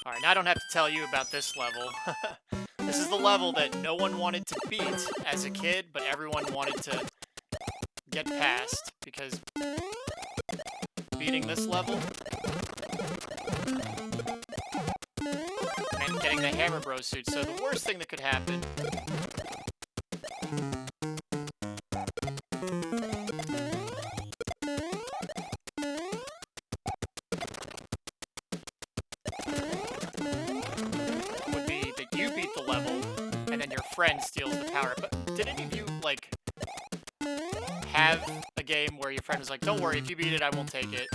Alright, now I don't have to tell you about this level. This is the level that no one wanted to beat as a kid, but everyone wanted to get past, because beating this level meant getting the Hammer Bros suit, so the worst thing that could happen friend steals the power-up. But did any of you, like, have a game where your friend was like, don't worry, if you beat it, I won't take it?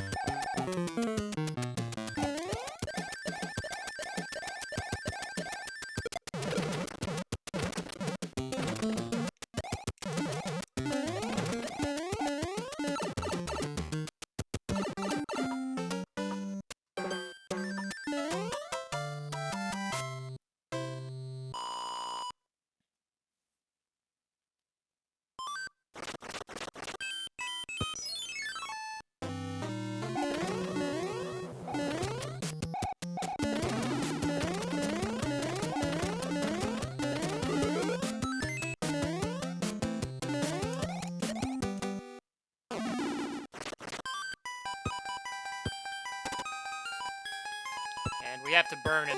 And we have to burn it.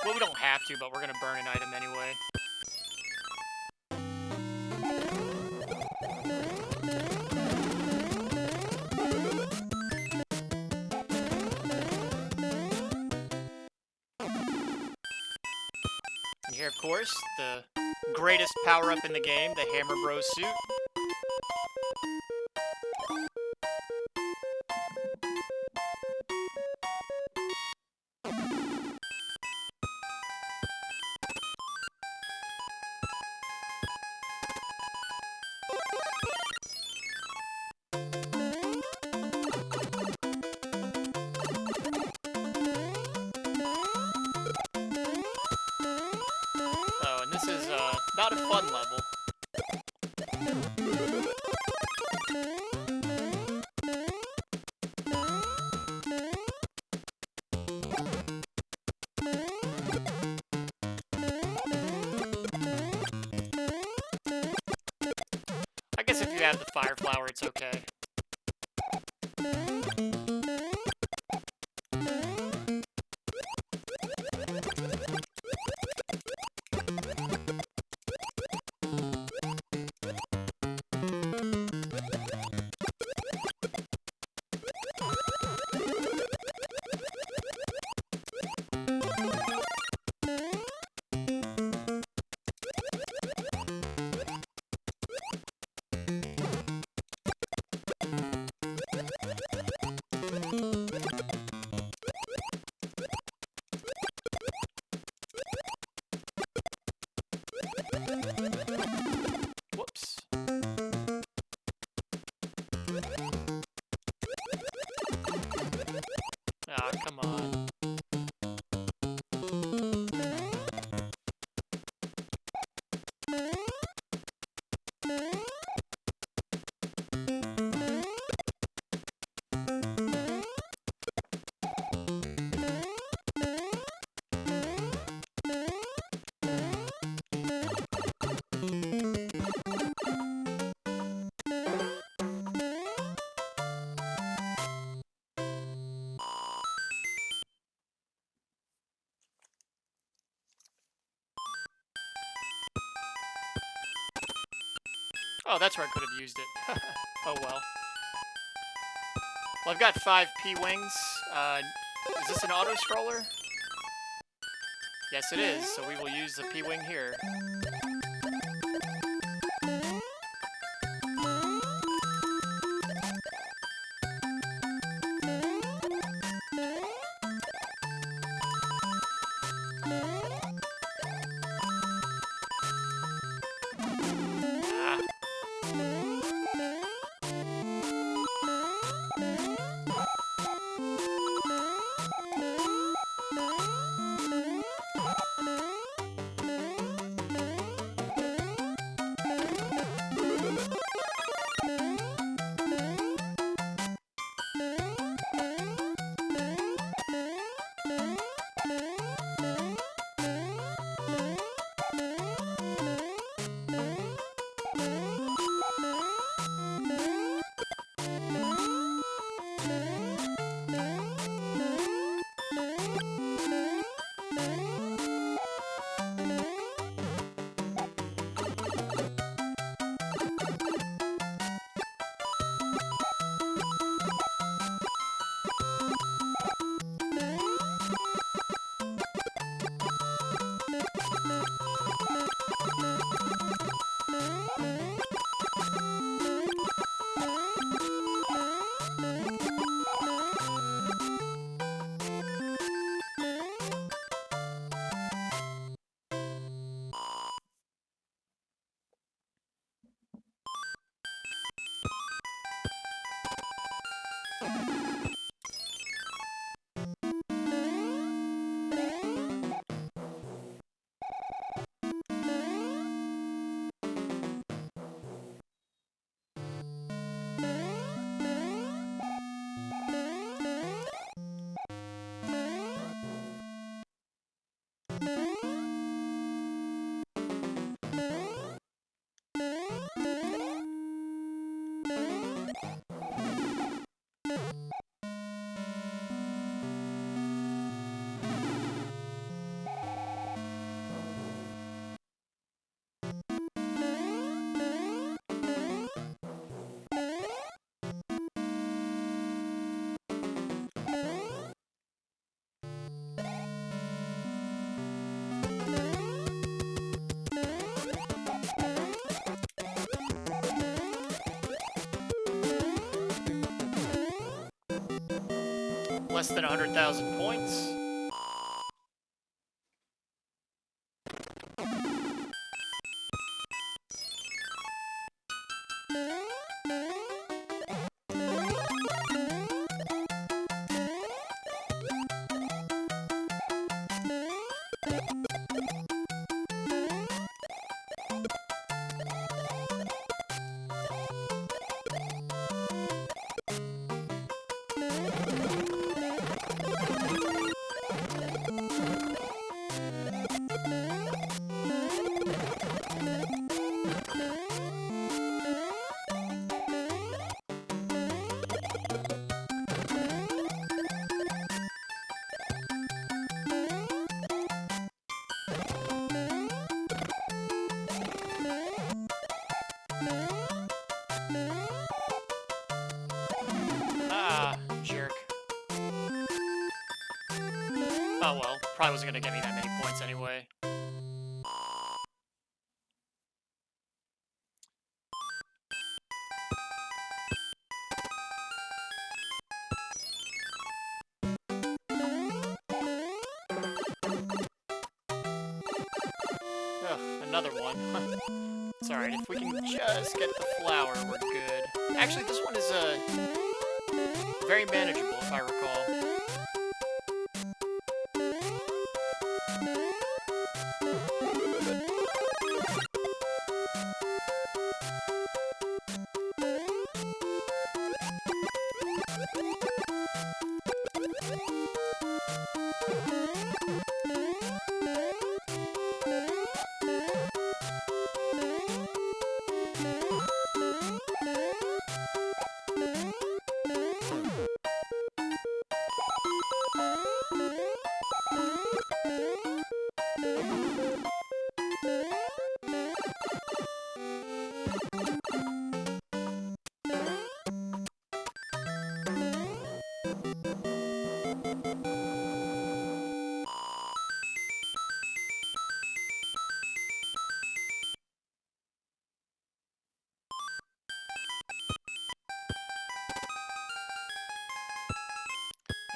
Well, we don't have to, but we're gonna burn an item anyway. And here, of course, the greatest power-up in the game, the Hammer Bros suit. Oh, and this is not a fun level. I guess if you have the fire flower, it's okay. Whoops. Ah, come on. Oh, that's where I could have used it. Oh well. Well, I've got 5 P-Wings. Is this an auto-scroller? Yes, it is, so we will use the P-Wing here. Less than 100,000 points. Jerk. Oh well, probably wasn't gonna give me that many points anyway. Ugh, another one. It's alright, if we can just get the flower, we're good. Actually, this one is very manageable, if I recall.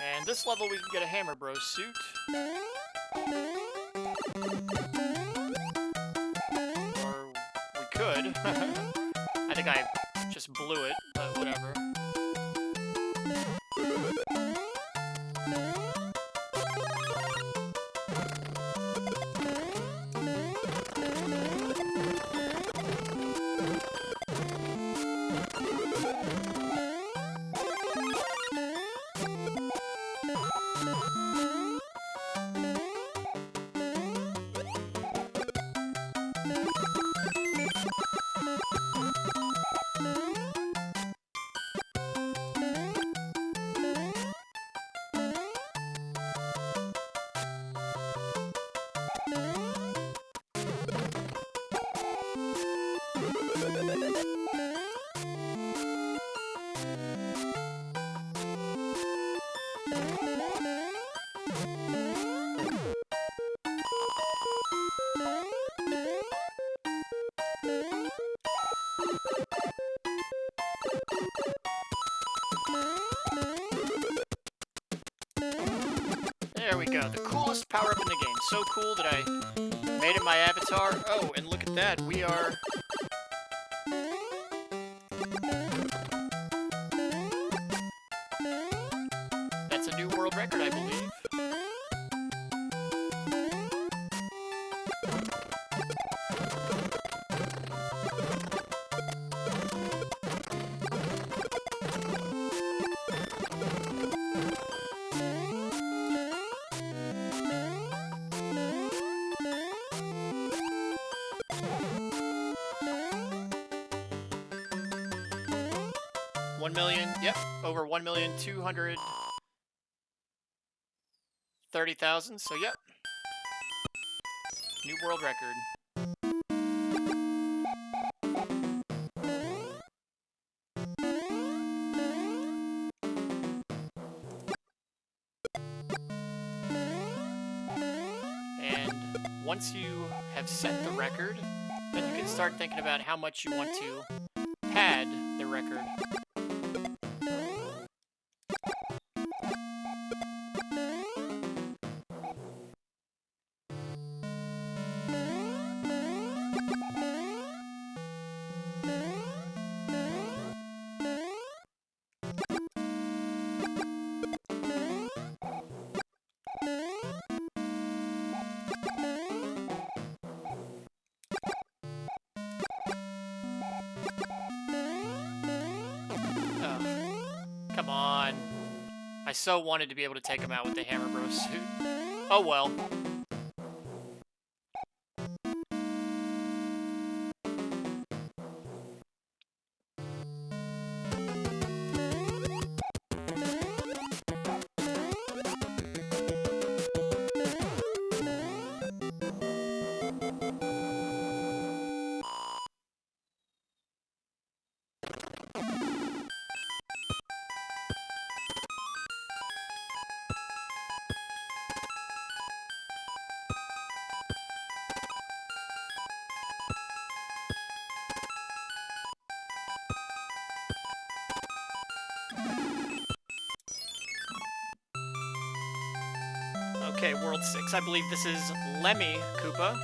And this level we can get a Hammer Bros suit. Or we could. I think I just blew it, but whatever. There we go, the coolest power-up in the game. So cool that I made it my avatar. Oh, and look at that, we are... That's a new world record, I believe. 1 million, yep, over 1,230,000, so yep. New world record. And once you have set the record, then you can start thinking about how much you want to pad the record. Come on. I so wanted to be able to take him out with the Hammer Bros suit. Oh well. Okay, World 6. I believe this is Lemmy Koopa.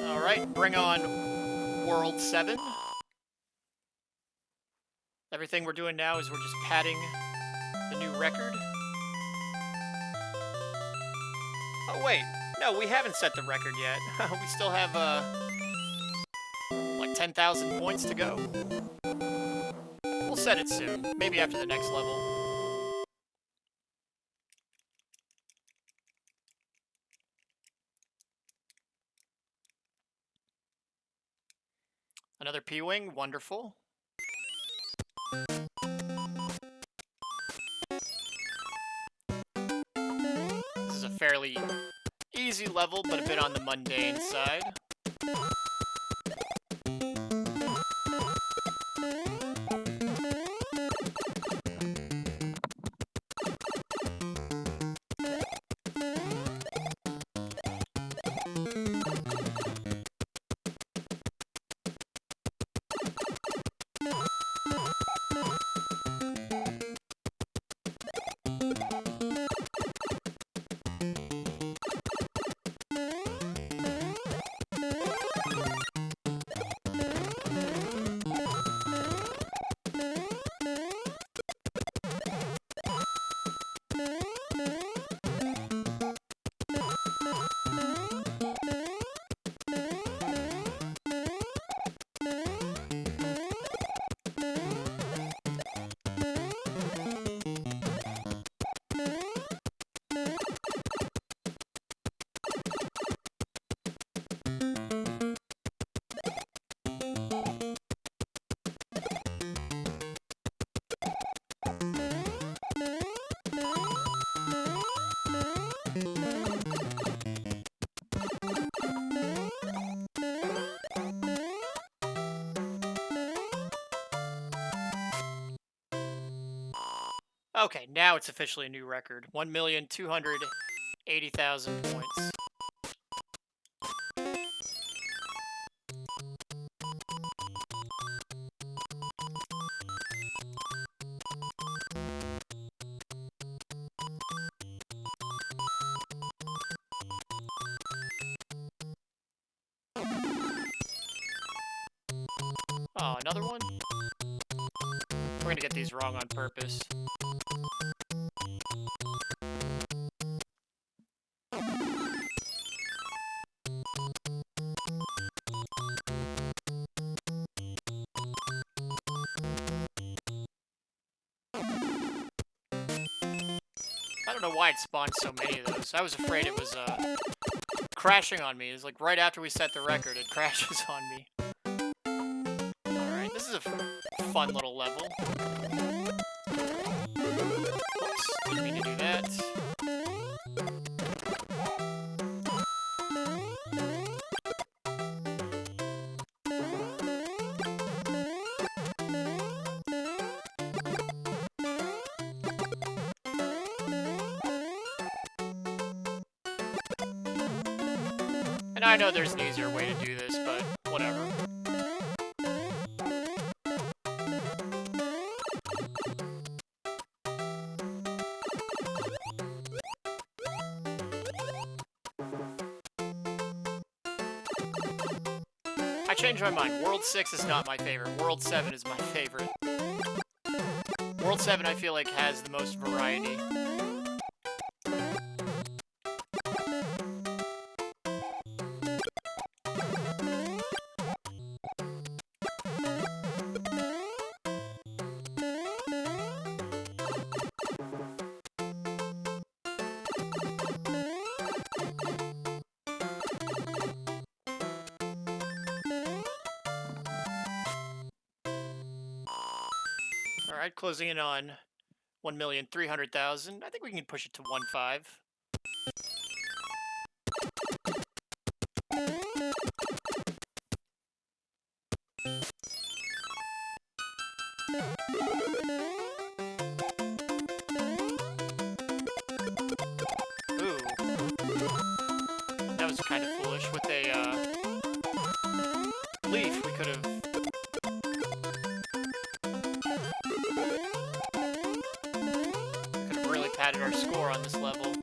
Alright, bring on World 7. Everything we're doing now is we're just padding the new record. Oh wait, no, we haven't set the record yet. We still have, like 10,000 points to go. We'll set it soon, maybe after the next level. Another P-Wing, wonderful. This is a fairly easy level, but a bit on the mundane side. Okay, now it's officially a new record. 1,280,000 points. Oh, another one? We're gonna get these wrong on purpose. I don't know why it spawned so many of those. I was afraid it was crashing on me. It was like right after we set the record, it crashes on me. Alright, this is a fun little level. Oops, didn't mean to do that. And I know there's an easier way to do this, but whatever. I changed my mind. World 6 is not my favorite. World 7 is my favorite. World 7, I feel like, has the most variety. Alright, closing in on 1,300,000. I think we can push it to 1.5. Ooh. That was kind of foolish. With a leaf, we could have really padded our score on this level.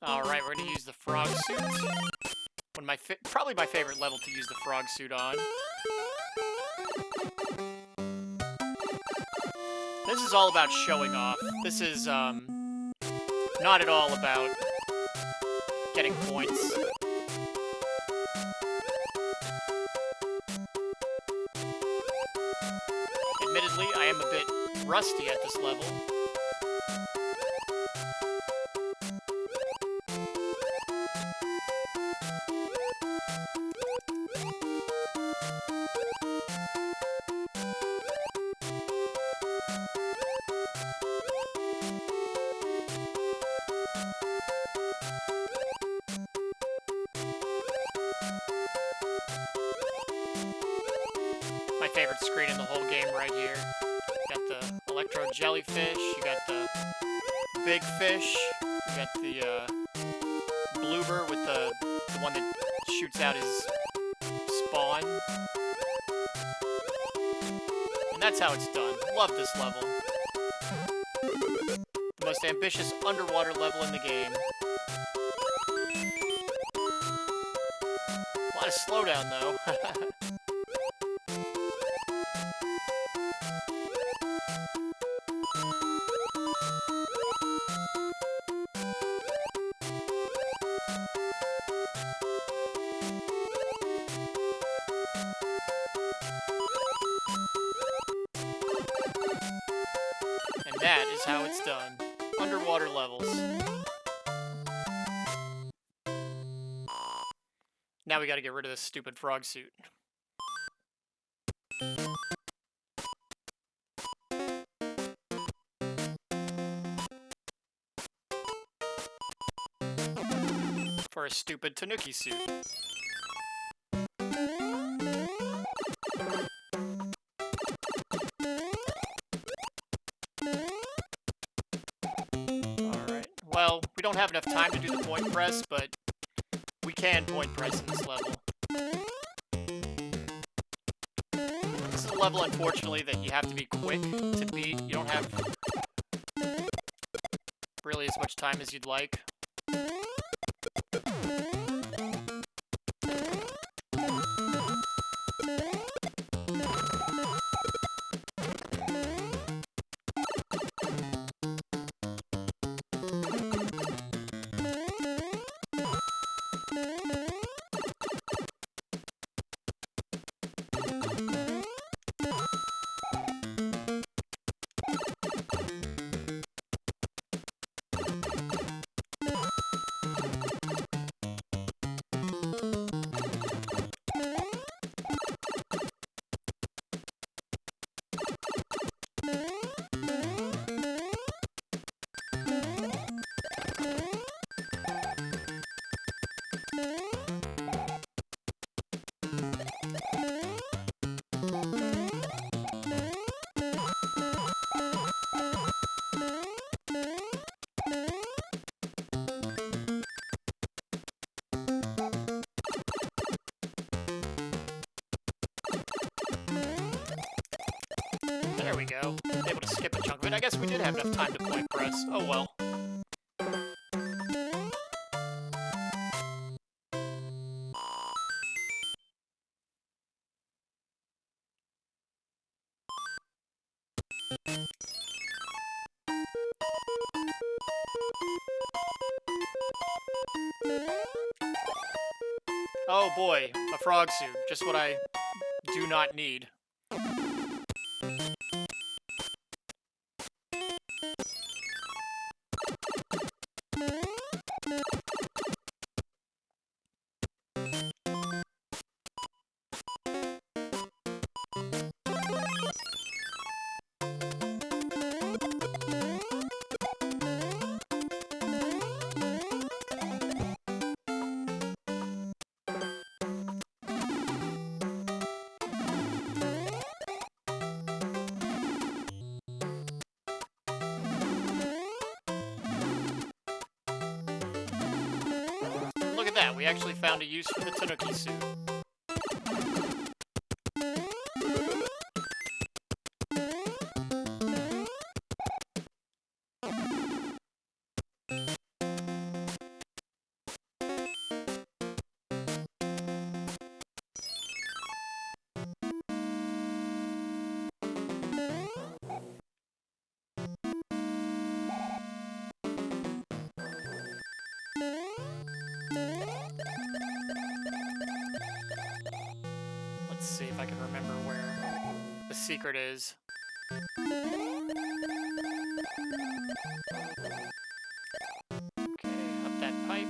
Alright, we're gonna use the frog suit. Probably my favorite level to use the frog suit on. This is all about showing off. This is, not at all about getting points. Admittedly, I am a bit rusty at this level. My favorite screen in the whole game right here. You got the electro jellyfish, you got the big fish, you got the bloober with the one that shoots out his spawn. And that's how it's done. Love this level. The most ambitious underwater level in the game. A lot of slowdown though. that is how it's done. Underwater levels. Now we gotta get rid of this stupid frog suit. For a stupid Tanuki suit. Alright. Well, we don't have enough time to do the point press, but we can point press in this level. This is a level, unfortunately, that you have to be quick to beat. You don't have really as much time as you'd like. There we go. Able to skip a chunk of it. I guess we did have enough time to point press. Oh well. Oh boy, a frog suit. Just what I do not need. Look at that, we actually found a use for the Tanuki suit. Let's see if I can remember where the secret is. Okay, up that pipe.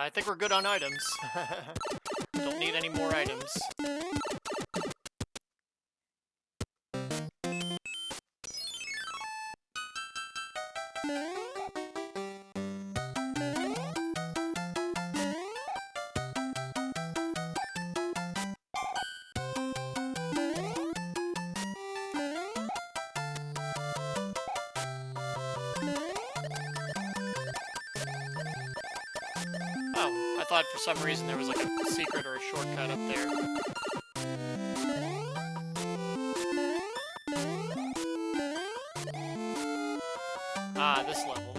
I think we're good on items. Don't need any more items. Oh, I thought for some reason there was like a secret or a shortcut up there. Ah, this level.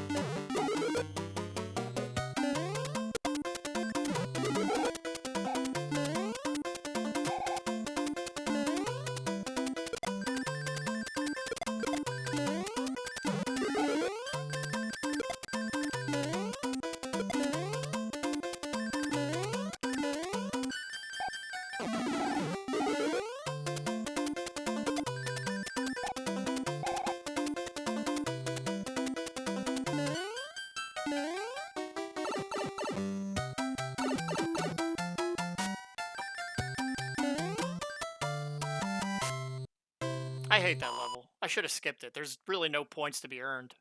I hate that level. I should have skipped it. There's really no points to be earned.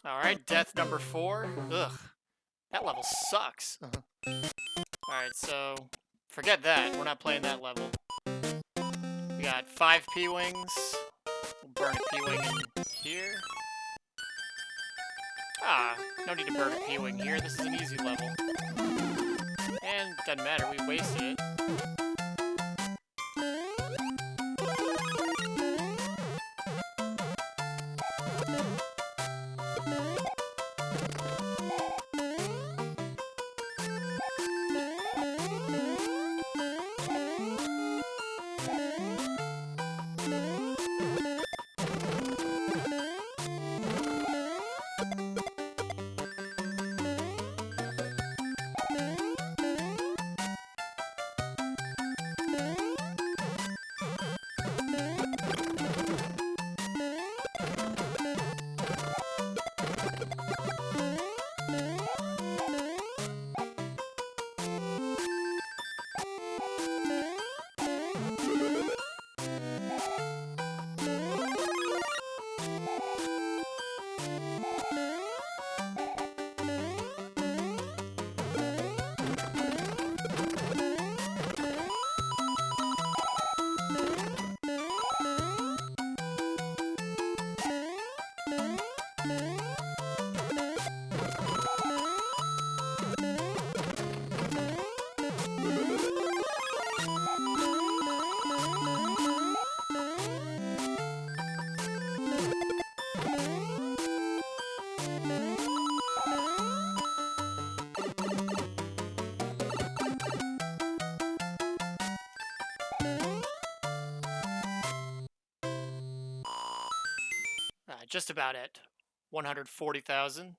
Alright, death number 4. Ugh. That level sucks. Alright, so forget that. We're not playing that level. We got 5 P-Wings. We'll burn a P-Wing in here. Ah, no need to burn a P-Wing here. This is an easy level. And doesn't matter, we wasted it. Just about at 140,000.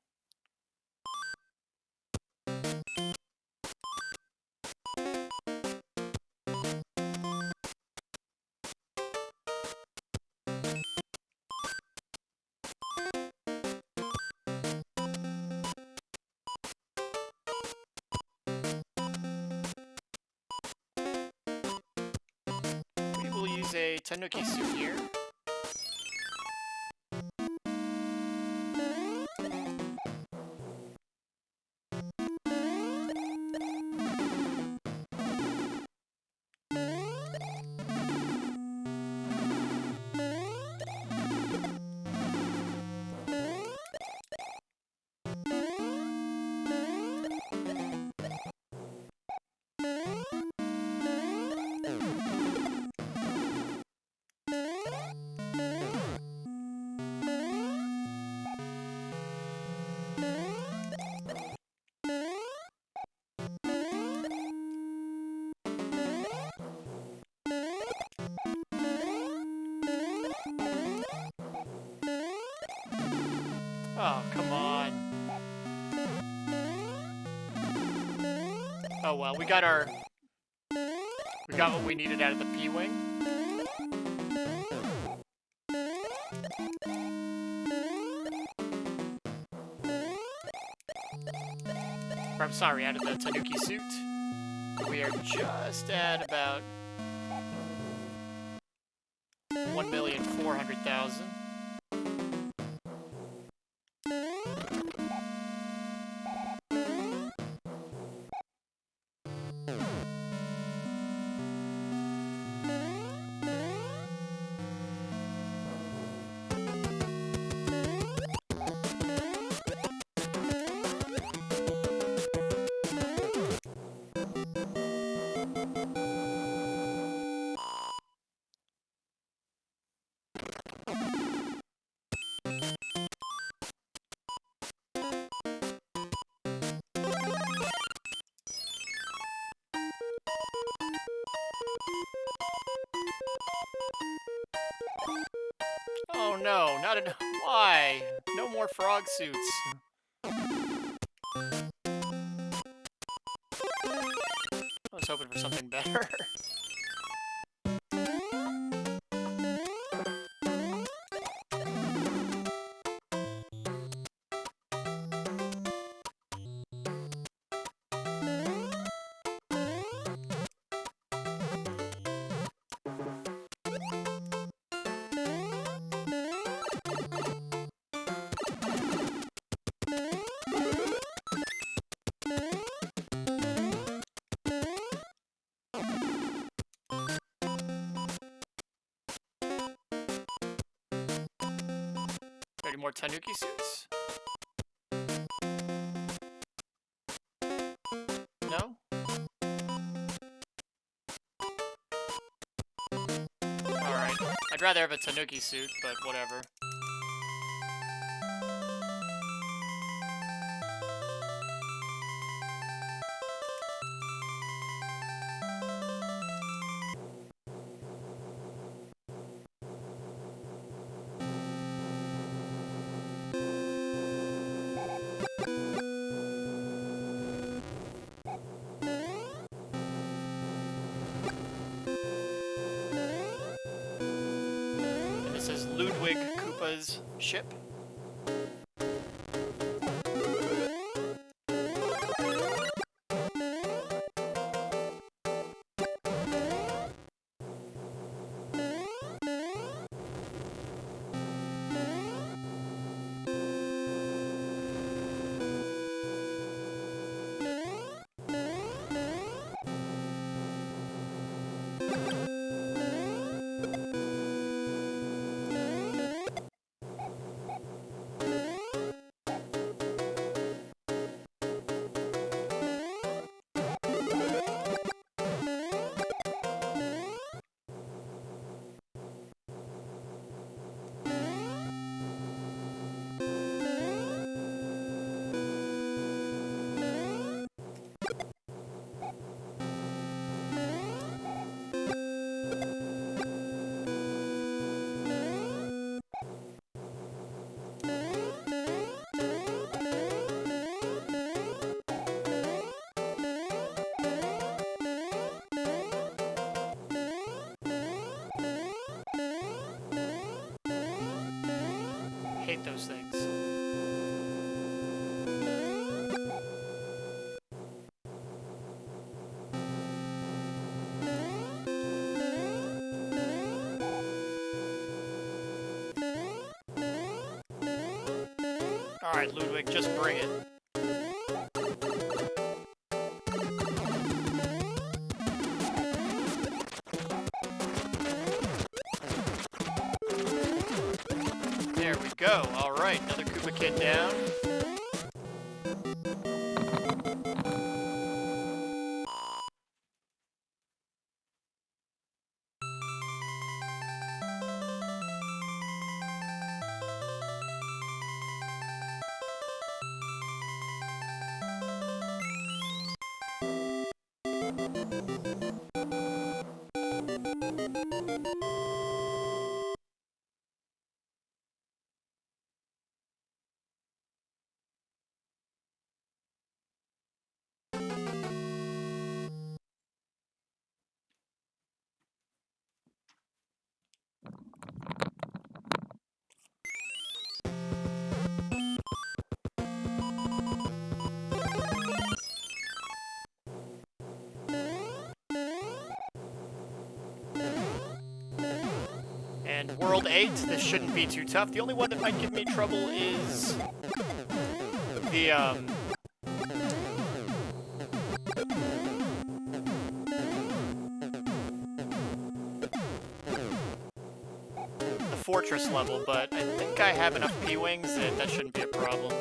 There's a Tanuki suit here. Oh, come on. Oh well, we got what we needed out of the P-Wing. Or, I'm sorry, out of the Tanuki suit. We are just at about 1,400,000. Oh no, not enough. Why? No more frog suits. I was hoping for something better. Any more Tanuki suits? No? Alright. I'd rather have a Tanuki suit, but whatever. This is Ludwig Koopa's ship. Hate those things. Alright, Ludwig, just bring it. There we go. Alright, another Koopa Kid down. And World 8, this shouldn't be too tough. The only one that might give me trouble is the fortress level, but I think I have enough P-Wings that that shouldn't be a problem.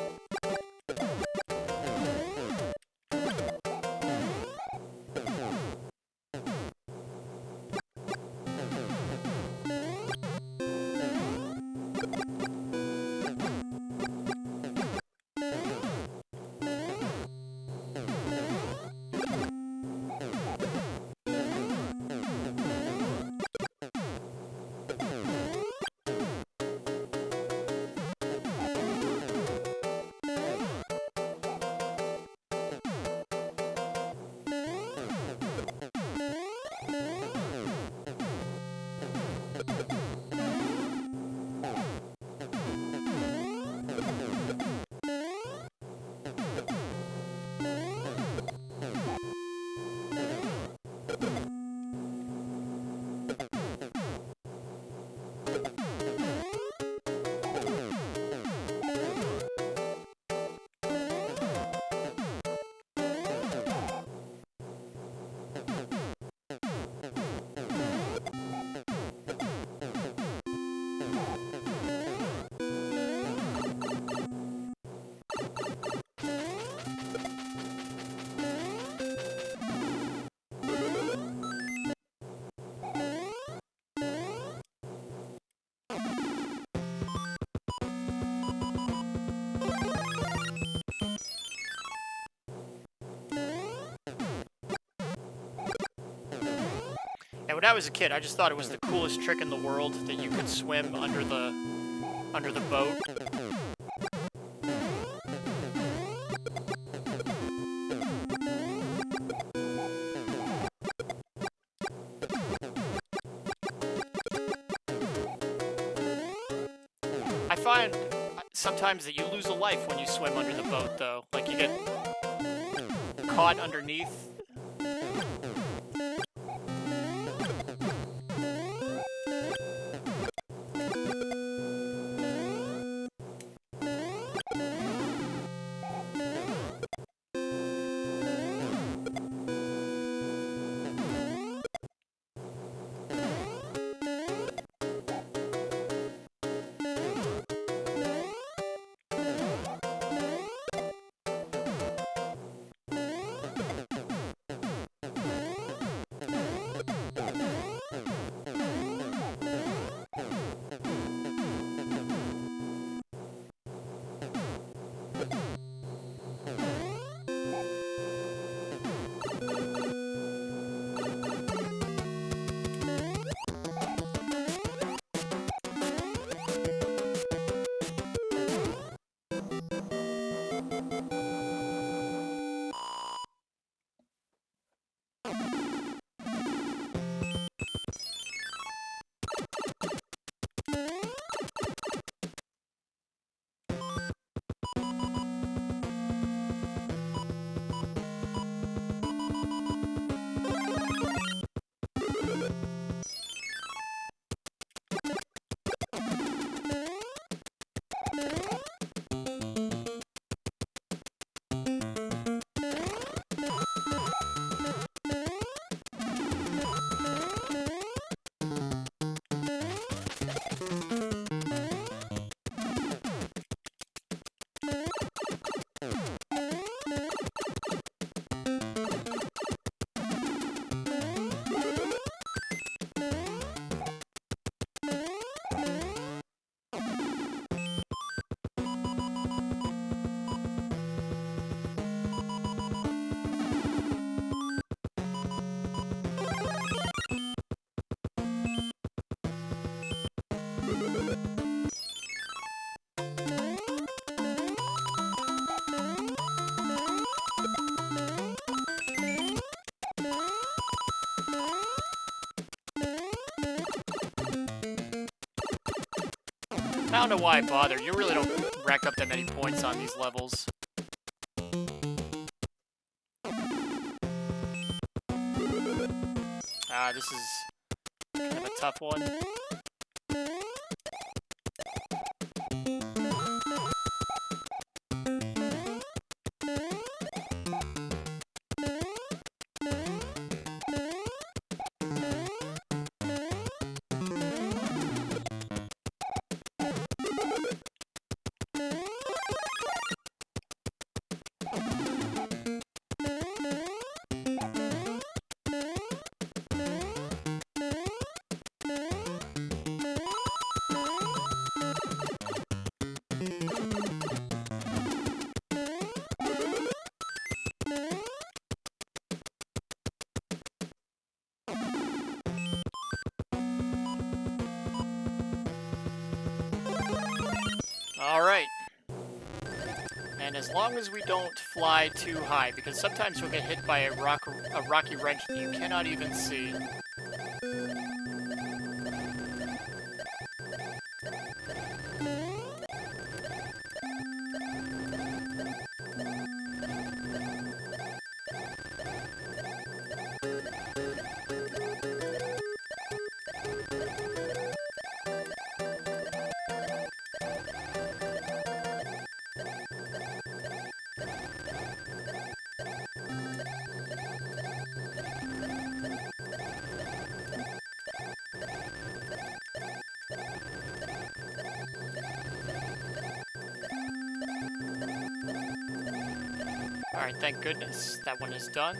And when I was a kid, I just thought it was the coolest trick in the world that you could swim under the boat. I find sometimes that you lose a life when you swim under the boat, though. Like, you get caught underneath. I don't know why I bothered. You really don't rack up that many points on these levels. This is kind of a tough one. Alright. And as long as we don't fly too high, because sometimes we'll get hit by a rocky wrench that you cannot even see. Alright, thank goodness that one is done.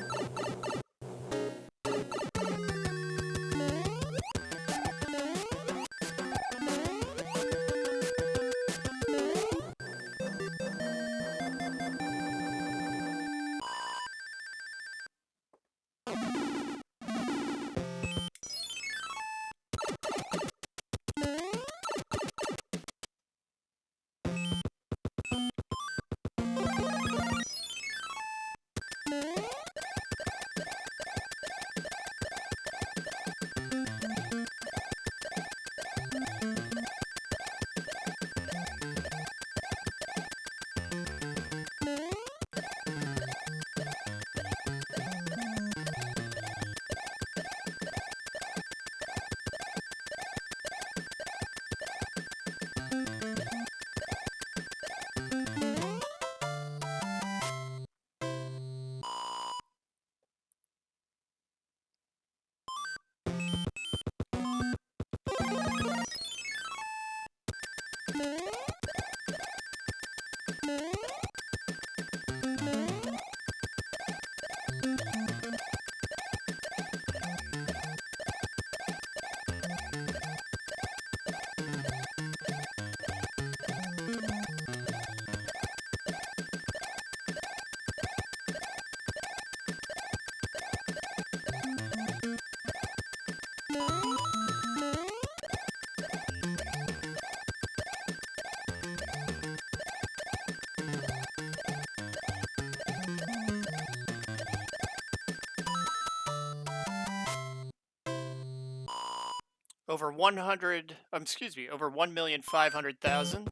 Over 100, excuse me, over 1,500,000.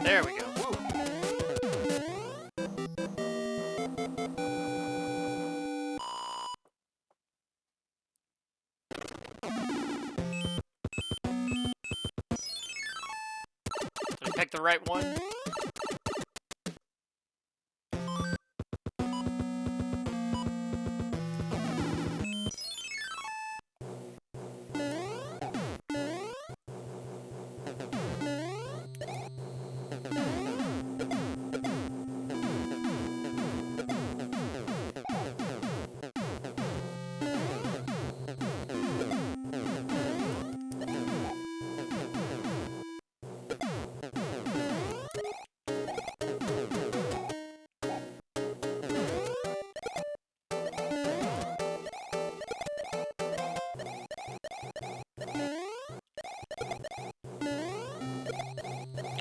There we go. Woo. Did I pick the right one?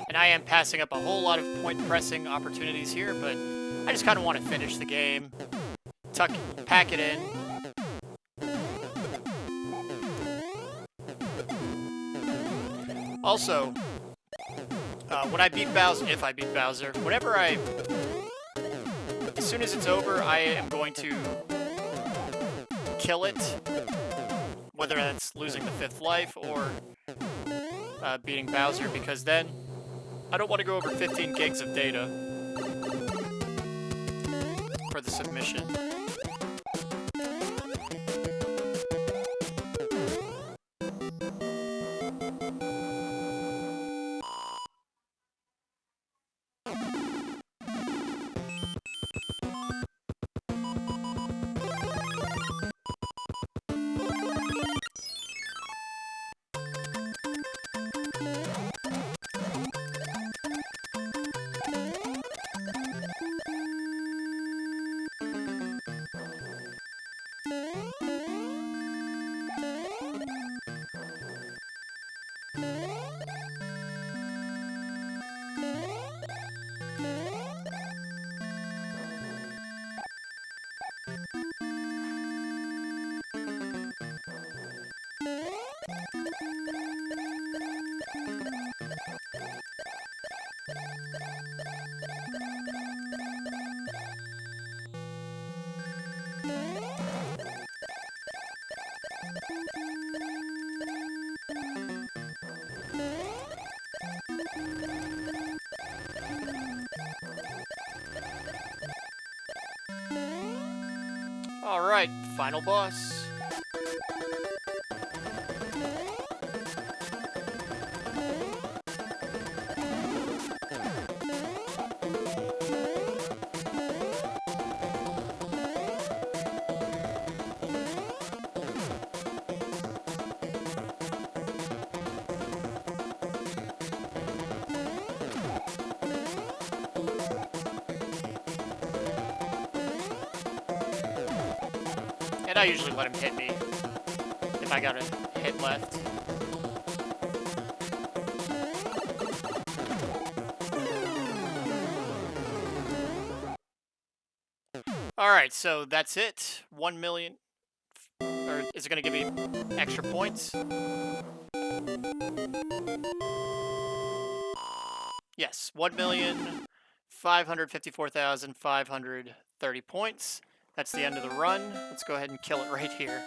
And I am passing up a whole lot of point pressing opportunities here, but I just kind of want to finish the game, pack it in. Also, when I beat Bowser, if I beat Bowser, as soon as it's over, I am going to kill it, whether that's losing the 5th life or beating Bowser, because then I don't want to go over 15 gigs of data for the submission. Alright, final boss. And I usually let him hit me if I got a hit left. Alright, so that's it. 1 million. Or is it going to give me extra points? Yes, 1,554,530 points. That's the end of the run. Let's go ahead and kill it right here.